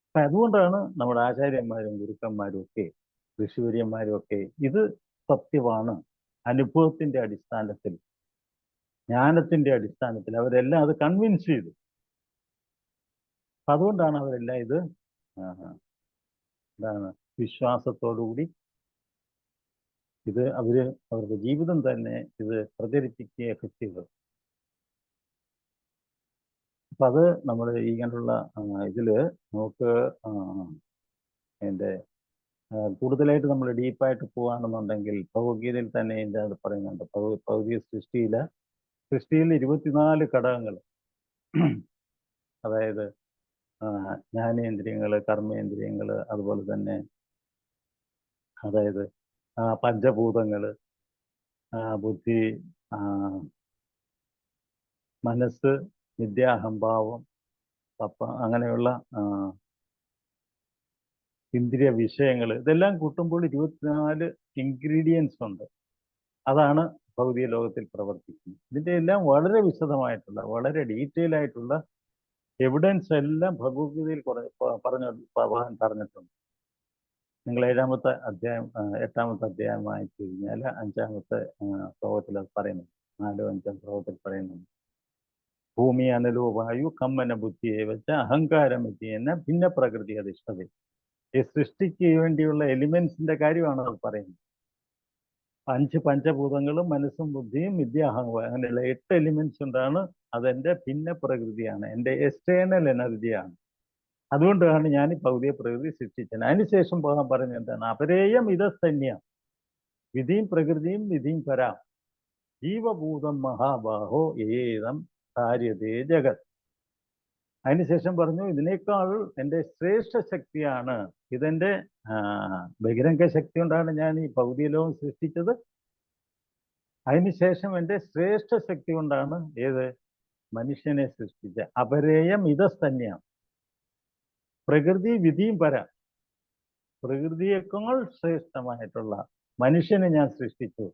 അപ്പൊ അതുകൊണ്ടാണ് നമ്മുടെ ആചാര്യന്മാരും ഗുരുക്കന്മാരും ഒക്കെ ഋഷിവര്യന്മാരും ഒക്കെ ഇത് സത്യമാണ്, അനുഭവത്തിന്റെ അടിസ്ഥാനത്തിൽ, ജ്ഞാനത്തിന്റെ അടിസ്ഥാനത്തിൽ അവരെല്ലാം അത് കൺവിൻസ് ചെയ്തു. അതുകൊണ്ടാണ് അവരെല്ലാം ഇത് എന്താണ് വിശ്വാസത്തോടുകൂടി ഇത് അവരുടെ ജീവിതം തന്നെ ഇത് പ്രചരിപ്പിക്കുകയൊക്കെ ചെയ്തത്. അപ്പൊ അത് നമ്മൾ ഇങ്ങനെയുള്ള ഇതില് നമുക്ക് അതിൻ്റെ കൂടുതലായിട്ട് നമ്മൾ ഡീപ്പായിട്ട് പോവുകയാണെന്നുണ്ടെങ്കിൽ ഭഗവത്ഗീതയിൽ തന്നെ ഇതിൻ്റെ അത് പറയുന്നുണ്ട്. ഭൗതിക സൃഷ്ടിയിൽ 24 ഘടകങ്ങൾ, അതായത് ജ്ഞാനേന്ദ്രിയങ്ങൾ, കർമ്മേന്ദ്രിയങ്ങൾ, അതുപോലെ തന്നെ അതായത് പഞ്ചഭൂതങ്ങൾ, ബുദ്ധി, മനസ്സ്, വിദ്യാഹംഭാവം, അങ്ങനെയുള്ള ഇന്ദ്രിയ വിഷയങ്ങൾ, ഇതെല്ലാം കൂട്ടുമ്പോൾ 24 ഇൻഗ്രീഡിയൻസ് ഉണ്ട്. അതാണ് ഭൗതിക ലോകത്തിൽ പ്രവർത്തിക്കുന്നത്. ഇതിൻ്റെ എല്ലാം വളരെ വിശദമായിട്ടുള്ള, വളരെ ഡീറ്റെയിൽ ആയിട്ടുള്ള എവിഡൻസ് എല്ലാം ഭഗവത്ഗീതയിൽ പറഞ്ഞിട്ടുണ്ട്. നിങ്ങൾ 7-ാമത്തെ അധ്യായം 8-ാമത്തെ അധ്യായം വായിച്ചു കഴിഞ്ഞാൽ 5-ാമത്തെ ശ്ലോകത്തിൽ അത് പറയുന്നു, 4-ോ 5-ാം ശ്ലോകത്തിൽ പറയുന്നുണ്ട്. ഭൂമി അനലോ വായു കമ്മന ബുദ്ധിയെ വെച്ച അഹങ്കാരം എത്തിയെന്ന ഭിന്ന പ്രകൃതി അധിഷ്ഠത. ഈ സൃഷ്ടിക്ക് വേണ്ടിയുള്ള എലിമെന്റ്സിന്റെ കാര്യമാണ് അത് പറയുന്നത്. 5 പഞ്ചഭൂതങ്ങളും മനസ്സും ബുദ്ധിയും വിദ്യാഹംകാരം, അങ്ങനെയുള്ള 8 എലിമെന്റ്സ് കൊണ്ടാണ്. അതെന്റെ ഭിന്ന പ്രകൃതിയാണ്, എൻ്റെ എക്സ്റ്റേണൽ എനർജിയാണ്. അതുകൊണ്ടാണ് ഞാൻ ഈ ഭൗതിക പ്രകൃതി സൃഷ്ടിച്ചത്. അതിനുശേഷം പോകാൻ പറഞ്ഞത് എന്താണ്? അപരേയം ഇതസ്തന്യം വിധിയും പ്രകൃതിയും വിധിയും പരാം ജീവഭൂതം മഹാബാഹോ ഏതം കാര്യതേ ജഗത്. അതിനുശേഷം പറഞ്ഞു, ഇതിനേക്കാൾ എൻ്റെ ശ്രേഷ്ഠ ശക്തിയാണ്, ഇതെൻ്റെ ബഹിരംഗ ശക്തി കൊണ്ടാണ് ഞാൻ ഈ ഭൗതിക ലോകം സൃഷ്ടിച്ചത്. അതിനുശേഷം എൻ്റെ ശ്രേഷ്ഠ ശക്തി കൊണ്ടാണ് ഏത് മനുഷ്യനെ സൃഷ്ടിച്ച. അപരേയം ഇതസ്തന്യം പ്രകൃതി വിധിയും പര, പ്രകൃതിയേക്കാൾ ശ്രേഷ്ഠമായിട്ടുള്ള മനുഷ്യനെ ഞാൻ സൃഷ്ടിച്ചു.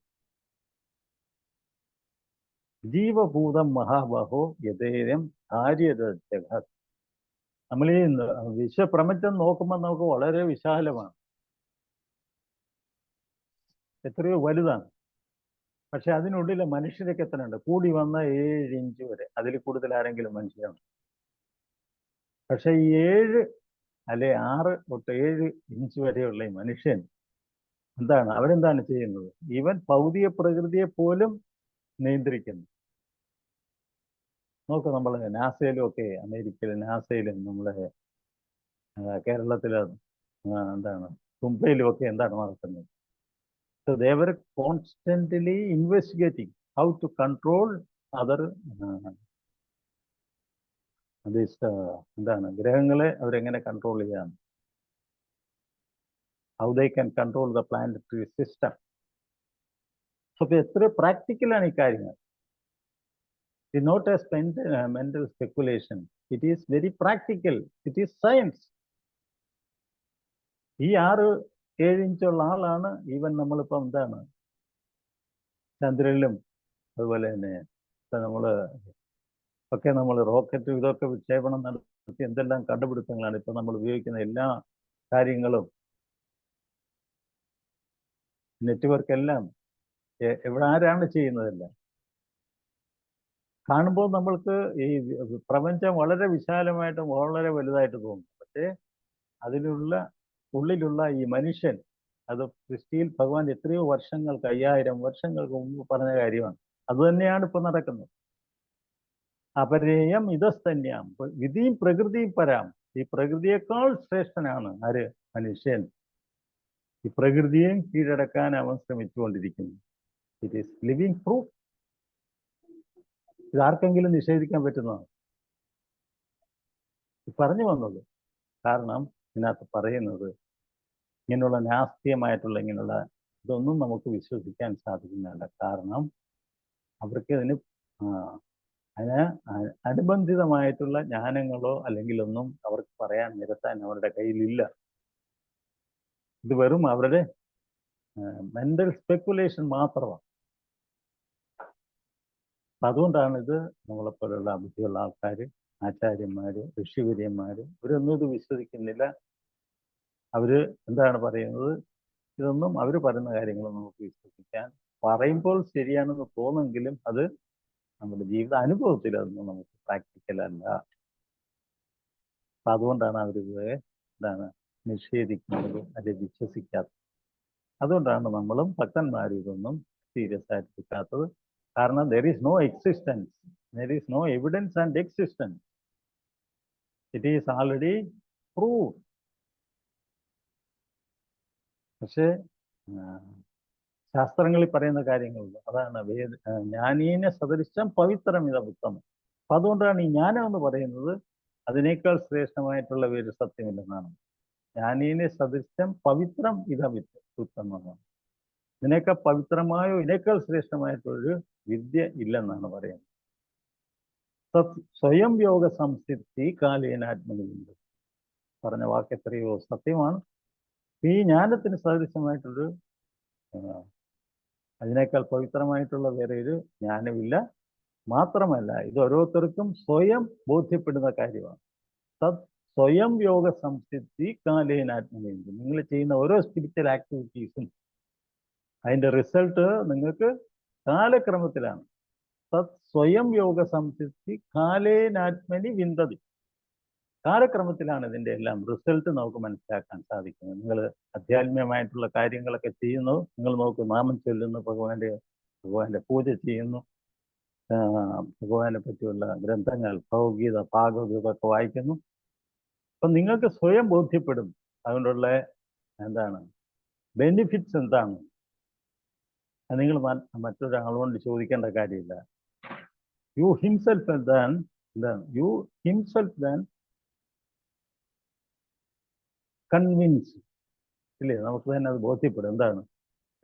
ജീവഭൂതം മഹാബാഹോ യഥേയം കാര്യത ജഗത്. നമ്മൾ ഈ വിശ്വപ്രപഞ്ചം നോക്കുമ്പോൾ നമുക്ക് വളരെ വിശാലമാണ്, എത്രയോ വലുതാണ്. പക്ഷെ അതിനുള്ളിൽ മനുഷ്യരൊക്കെ എത്ര ഉണ്ട്? കൂടി വന്ന 7 ഇഞ്ച് വരെ, അതിൽ കൂടുതൽ ആരെങ്കിലും മനുഷ്യരാണ്. പക്ഷെ ഈ 7 അല്ലെ 6 തൊട്ട് 7 ഇഞ്ച് വരെയുള്ള ഈ മനുഷ്യൻ എന്താണ്, അവരെന്താണ് ചെയ്യുന്നത്? ഇവൻ ഭൗതിക പ്രകൃതിയെ പോലും നിയന്ത്രിക്കുന്നു. നോക്ക്, നമ്മൾ നാസയിലും ഒക്കെ, അമേരിക്കയിലും നാസയിലും, നമ്മളെ കേരളത്തിലെ എന്താണ് തുമ്പയിലും ഒക്കെ എന്താണ് നടക്കുന്നത്? So they were constantly investigating how to control other എന്താണ് ഗ്രഹങ്ങളെ അവരെങ്ങനെ കൺട്രോൾ ചെയ്യാം, how they can control the planetary system. So എത്ര പ്രാക്ടിക്കലാണ് ഈ കാര്യങ്ങൾ. It is not a mental speculation. It is very practical. It is science. ഈ 6-7 ഇഞ്ചുള്ള ആളാണ് even നമ്മളിപ്പം എന്താണ് ചന്ദ്രനിലും അതുപോലെ തന്നെ നമ്മൾ റോക്കറ്റ് ഇതൊക്കെ വിക്ഷേപണം നടത്തി എന്തെല്ലാം കണ്ടുപിടുത്തങ്ങളാണ് ഇപ്പൊ നമ്മൾ ഉപയോഗിക്കുന്ന എല്ലാ കാര്യങ്ങളും, നെറ്റ്വർക്ക് എല്ലാം ആരാണ് ചെയ്യുന്നതല്ല. കാണുമ്പോൾ നമ്മൾക്ക് ഈ പ്രപഞ്ചം വളരെ വിശാലമായിട്ടും വളരെ വലുതായിട്ട് തോന്നും. പക്ഷേ ഉള്ളിലുള്ള ഈ മനുഷ്യൻ, അത് സൃഷ്ടിയിൽ ഭഗവാൻ എത്രയോ വർഷങ്ങൾക്ക്, 5000 വർഷങ്ങൾക്ക് മുമ്പ് പറഞ്ഞ കാര്യമാണ്. അതുതന്നെയാണ് ഇപ്പൊ നടക്കുന്നത്. അപരേയം ഇതസ്തന്യാം വിധിയും പ്രകൃതിയും പരാം. ഈ പ്രകൃതിയേക്കാൾ ശ്രേഷ്ഠനാണ് ആര്? മനുഷ്യൻ. ഈ പ്രകൃതിയെയും കീഴടക്കാൻ അവൻ ശ്രമിച്ചുകൊണ്ടിരിക്കുന്നു. It is living proof. ഇതാർക്കെങ്കിലും നിഷേധിക്കാൻ പറ്റുന്നതാണ് പറഞ്ഞു വന്നത്. കാരണം ഇതിനകത്ത് പറയുന്നത് ഇങ്ങനെയുള്ള നാസ്തികമായിട്ടുള്ള ഇങ്ങനെയുള്ള ഇതൊന്നും നമുക്ക് വിശ്വസിക്കാൻ സാധിക്കുന്നില്ല. കാരണം അവർക്ക് അതിന് അനുബന്ധിതമായിട്ടുള്ള ജ്ഞാനങ്ങളോ അല്ലെങ്കിൽ ഒന്നും അവർക്ക് പറയാൻ നിരത്താൻ അവരുടെ കയ്യിലില്ല. ഇത് വെറും അവരുടെ മെന്റൽ സ്പെക്കുലേഷൻ മാത്രമാണ്. അതുകൊണ്ടാണ് ഇത് നമ്മളെപ്പോലുള്ള ബുദ്ധിയുള്ള ആൾക്കാർ, ആചാര്യന്മാർ, ഋഷിവര്യന്മാർ ഇവരൊന്നും ഇത് വിശ്വസിക്കുന്നില്ല. അവര് എന്താണ് പറയുന്നത്? ഇതൊന്നും അവർ പറയുന്ന കാര്യങ്ങളും നമുക്ക് വിശ്വസിക്കാൻ പറയുമ്പോൾ ശരിയാണെന്ന് തോന്നുമെങ്കിലും അത് നമ്മുടെ ജീവിത അനുഭവത്തിൽ അതൊന്നും നമുക്ക് പ്രാക്ടിക്കലല്ല. അപ്പം അതുകൊണ്ടാണ് അവരിത് എന്താണ് നിഷേധിക്കുന്നത്, അത് വിശ്വസിക്കാത്തത്. അതുകൊണ്ടാണ് നമ്മളും ഭക്തന്മാരും ഇതൊന്നും സീരിയസ് ആയിട്ട് എടുക്കാത്തത്. കാരണം there is no existence, there is no evidence and existence. It is already proved. പക്ഷേ ശാസ്ത്രങ്ങളിൽ പറയുന്ന കാര്യങ്ങളുണ്ട്. അതാണ് ജ്ഞാനീന സദൃശം പവിത്രം ഇത ഉത്തമം. അപ്പം അതുകൊണ്ടാണ് ഈ ജ്ഞാനം എന്ന് പറയുന്നത് അതിനേക്കാൾ ശ്രേഷ്ഠമായിട്ടുള്ള ഒരു സത്യമില്ലെന്നാണ്. ജ്ഞാനീന സദൃശം പവിത്രം ഇത ഉത്തമമാണ്. ഇതിനേക്കാൾ പവിത്രമായോ ഇതിനേക്കാൾ ശ്രേഷ്ഠമായിട്ടൊരു വിദ്യ ഇല്ലെന്നാണ് പറയുന്നത്. സ്വയം യോഗ സംസിദ്ധി കാലേനാത്മനിയുണ്ട് പറഞ്ഞ വാക്ക് എത്രയോ സത്യമാണ്. ഈ ജ്ഞാനത്തിന് സദൃശമായിട്ടൊരു അതിനേക്കാൾ പവിത്രമായിട്ടുള്ള വേറെ ഒരു ജ്ഞാനമില്ല. മാത്രമല്ല ഇത് ഓരോരുത്തർക്കും സ്വയം ബോധ്യപ്പെടുന്ന കാര്യമാണ്. സ്വയം യോഗ സംസിദ്ധി കാലേനാത്മനിയുണ്ട്. നിങ്ങൾ ചെയ്യുന്ന ഓരോ സ്പിരിച്വൽ ആക്ടിവിറ്റീസും അതിൻ്റെ റിസൾട്ട് നിങ്ങൾക്ക് കാലക്രമത്തിലാണ്. സ്വയം യോഗ സംസിദ്ധി കാലേനാത്മനി വിന്തതി. കാലക്രമത്തിലാണ് ഇതിൻ്റെ എല്ലാം റിസൾട്ട് നമുക്ക് മനസ്സിലാക്കാൻ സാധിക്കുന്നത്. നിങ്ങൾ ആധ്യാത്മികമായിട്ടുള്ള കാര്യങ്ങളൊക്കെ ചെയ്യുന്നു, നിങ്ങൾ നോക്ക്, നാമം ചൊല്ലുന്നു, ഭഗവാന്റെ പൂജ ചെയ്യുന്നു, ഭഗവാനെ പറ്റിയുള്ള ഗ്രന്ഥങ്ങൾ ഭഗവത്ഗീത, ഭാഗവതമൊക്കെ വായിക്കുന്നു. അപ്പം നിങ്ങൾക്ക് സ്വയം ബോധ്യപ്പെടും അതുകൊണ്ടുള്ള എന്താണ് ബെനിഫിറ്റ്സ് എന്താണ്. നിങ്ങൾ മറ്റൊരാളോട് ചോദിക്കേണ്ട കാര്യമില്ല. യു ഹിംസെൽഫ് ദാൻ കൺവിൻസ് ഇല്ലേ? നമുക്ക് തന്നെ അത് ബോധ്യപ്പെടും എന്താണ്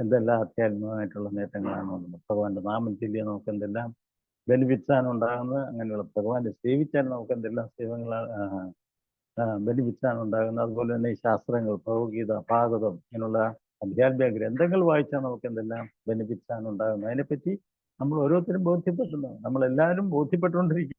എന്തെല്ലാം അത്യാത്മകമായിട്ടുള്ള നേട്ടങ്ങളാണ് ഭഗവാന്റെ നാമം ചൊല്ലിയ നമുക്ക് എന്തെല്ലാം ബെനിഫിറ്റ്സ് ആണ് ഉണ്ടാകുന്നത്. അങ്ങനെയുള്ള ഭഗവാനെ സേവിച്ചാൽ നമുക്ക് എന്തെല്ലാം സേവങ്ങളാണ് ബെനിഫിറ്റ്സ് ആണ് ഉണ്ടാകുന്നത്. അതുപോലെ തന്നെ ഈ ശാസ്ത്രങ്ങൾ, ഭഗവത്ഗീത, ഭാഗവതം ഇങ്ങനെയുള്ള അധ്യാത്മിക ഗ്രന്ഥങ്ങൾ വായിച്ചാൽ നമുക്ക് എന്തെല്ലാം ബെനിഫിറ്റ്സ് ആണ് ഉണ്ടാകുന്നത്. അതിനെപ്പറ്റി നമ്മൾ ഓരോരുത്തരും ബോധ്യപ്പെടുന്നു. നമ്മളെല്ലാവരും ബോധ്യപ്പെട്ടുകൊണ്ടിരിക്കും.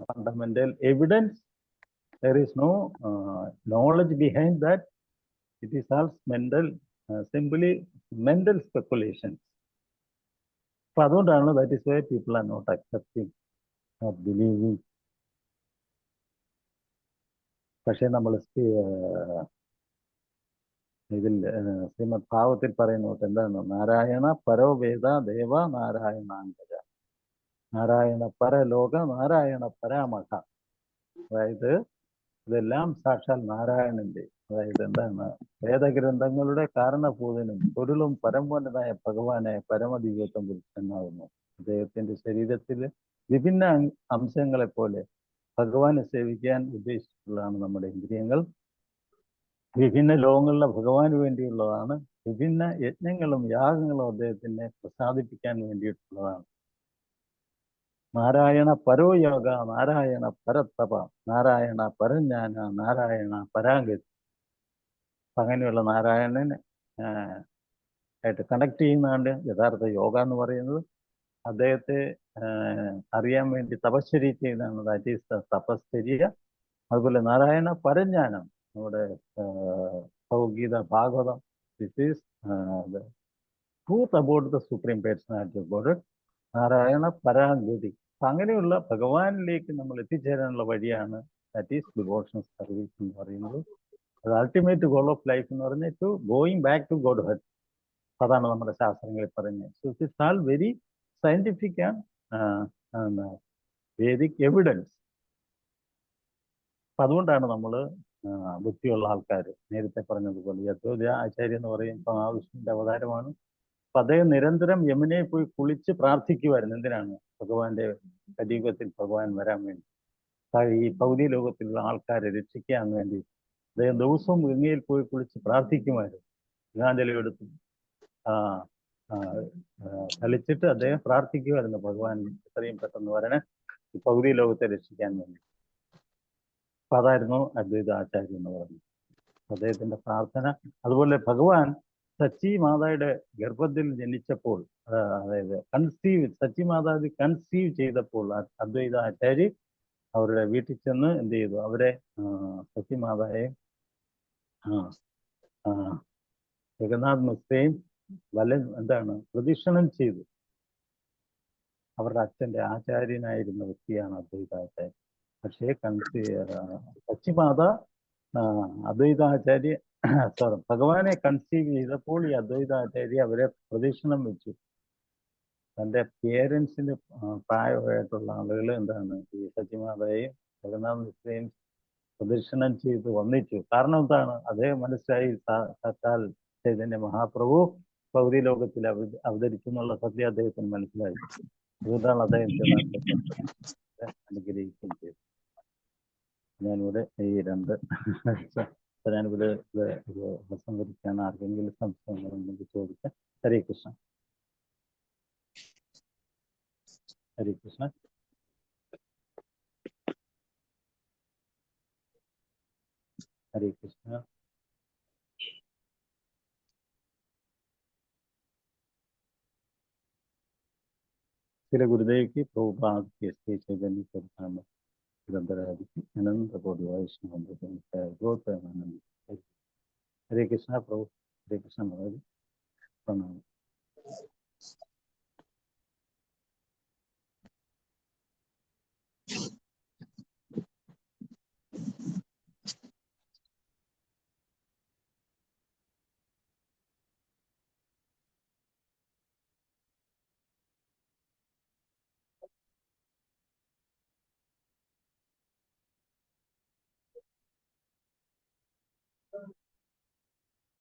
Fundamental evidence, there is no knowledge behind that. It is all mental, simply mental speculations. So അതുകൊണ്ടാണ് that is why people are not accepting or believing. പക്ഷേ നമ്മൾ ഇതിൽ ശ്രീമദ് ഭാഗവത്തിൽ പറയുന്നത് എന്താണ്? നാരായണ പരോവേദ ദേവ നാരായണാന്തര, നാരായണ പരലോക നാരായണ പരാമഖ. അതായത് ഇതെല്ലാം സാക്ഷാൽ നാരായണന്റെ, അതായത് എന്താണ് വേദഗ്രന്ഥങ്ങളുടെ കാരണഭൂതനും പൊരുളും പരമോന്നതായ ഭഗവാനായ പരമദിവ്യത്വം പുരുഷനാകുന്നു. അദ്ദേഹത്തിന്റെ ശരീരത്തിൽ വിഭിന്ന അംശങ്ങളെ പോലെ ഭഗവാനെ സേവിക്കാൻ ഉദ്ദേശിച്ചിട്ടുള്ളതാണ് നമ്മുടെ ഇന്ദ്രിയങ്ങൾ. വിഭിന്ന ലോകങ്ങളിലെ ഭഗവാന് വേണ്ടിയുള്ളതാണ്. വിഭിന്ന യജ്ഞങ്ങളും യാഗങ്ങളും അദ്ദേഹത്തിനെ പ്രസാദിപ്പിക്കാൻ വേണ്ടിയിട്ടുള്ളതാണ്. നാരായണ പരോയോഗ, നാരായണ പരത്തപ, നാരായണ പരജ്ഞാന, നാരായണ പരാഗതി. അങ്ങനെയുള്ള നാരായണനെ ആയിട്ട് കണക്ട് ചെയ്യുന്നതാണ് യഥാർത്ഥ യോഗ എന്ന് പറയുന്നത്. അദ്ദേഹത്തെ അറിയാൻ വേണ്ടി തപശ്ചര്യ ചെയ്യുന്നതാണ്, ദാറ്റ് ഈസ് ദ തപശ്ചര്യ. അതുപോലെ നാരായണ പരജ്ഞാനം, നമ്മുടെ Bhagavad Gita, Bhagavatam, this is truth about the supreme personality of God. നാരായണ പരാഗതി, അങ്ങനെയുള്ള ഭഗവാനിലേക്ക് നമ്മൾ എത്തിച്ചേരാനുള്ള വഴിയാണ് ദാറ്റ് ഈസ് ഡിവോഷണൽ സർവീസ് എന്ന് പറയുന്നത്. അത് അൾട്ടിമേറ്റ് ഗോൾ ഓഫ് ലൈഫ് എന്ന് പറഞ്ഞാൽ to going back to godhead. അതാണ് നമ്മുടെ ശാസ്ത്രങ്ങളിൽ പറയുന്നത്. So it's all very scientific and Vedic evidence. അപ്പം അതുകൊണ്ടാണ് നമ്മൾ ബുദ്ധിയുള്ള ആൾക്കാർ നേരത്തെ പറഞ്ഞതുപോലെ ഈ അദ്വൈത ആചാര്യ എന്ന് പറയുമ്പോൾ ആ വിഷ്ണുവിൻ്റെ അവതാരമാണ്. അപ്പം അദ്ദേഹം നിരന്തരം യമുനയെ പോയി കുളിച്ച് പ്രാർത്ഥിക്കുമായിരുന്നു. എന്തിനാണ്? ഭഗവാന്റെ കലിയുഗത്തിൽ ഭഗവാൻ വരാൻ വേണ്ടി, ഈ ഭൗതിക ലോകത്തിലുള്ള ആൾക്കാരെ രക്ഷിക്കാൻ വേണ്ടി അദ്ദേഹം ദിവസവും ഗംഗയിൽ പോയി കുളിച്ച് പ്രാർത്ഥിക്കുമായിരുന്നു. ഗംഗാഞ്ജലി എടുത്ത് കളിച്ചിട്ട് അദ്ദേഹം പ്രാർത്ഥിക്കുമായിരുന്നു ഭഗവാൻ എത്രയും പെട്ടെന്ന് വരണേ ഈ ഭൗതിക ലോകത്തെ രക്ഷിക്കാൻ വേണ്ടി. അപ്പം അതായിരുന്നു അദ്വൈത ആചാര്യ എന്ന് പറയുന്നത്. അദ്ദേഹത്തിന്റെ പ്രാർത്ഥന. അതുപോലെ ഭഗവാൻ സച്ചി മാതായുടെ ഗർഭത്തിൽ ജനിച്ചപ്പോൾ, അതായത് സച്ചി മാതാവ് കൺസീവ് ചെയ്തപ്പോൾ അദ്വൈത ആചാര്യ അവരുടെ വീട്ടിൽ ചെന്ന് എന്ത് ചെയ്തു? അവരെ സച്ചി മാതായെ ജഗന്നാഥ് മിശ്രയും പ്രദക്ഷിണം ചെയ്തു. അവരുടെ അച്ഛൻ്റെ ആചാര്യനായിരുന്ന വ്യക്തിയാണ് അദ്വൈതാചാര്യ. പക്ഷേ സച്ചിമാത അദ്വൈതാചാര്യ ഭഗവാനെ കൺസീവ് ചെയ്തപ്പോൾ ഈ അദ്വൈതാചാര്യ അവരെ പ്രദക്ഷിണം വെച്ചു. തൻ്റെ പേരൻസിന് പ്രായമായിട്ടുള്ള ആളുകൾ ഈ സച്ചിമാതയെയും ജഗന്നാഥ് മിശ്രയും പ്രദക്ഷിണം ചെയ്ത് വന്നിച്ചു. കാരണം എന്താണ്? അദ്ദേഹം മനസ്സിലായി സാക്ഷാൽ ചൈതന്യ മഹാപ്രഭു ഭൗതിക ലോകത്തിൽ അവതരിച്ചു എന്നുള്ള സത്യം അദ്ദേഹത്തിന് മനസ്സിലായി. അതുകൊണ്ടാണ് അദ്ദേഹം അനുഗ്രഹിക്കുകയും ചെയ്തത്. ഞാനിവിടെ ഈ രണ്ട് ഞാനിവിടെ ഉപസംഹരിക്കാൻ ആർക്കെങ്കിലും സംശയങ്ങളുണ്ടെങ്കിൽ ചോദിക്കാം. ഹരേ കൃഷ്ണ. ഹരേ കൃഷ്ണ. ഹരേ കൃഷ്ണ. श्री गुरुदेव की प्रभुपाद के श्री चैतन्य प्रभुपाद निरंतरादि अनंत कोटि वैष्णव। हरे कृष्णा प्रभु। हरे कृष्णा महाराज, प्रणाम।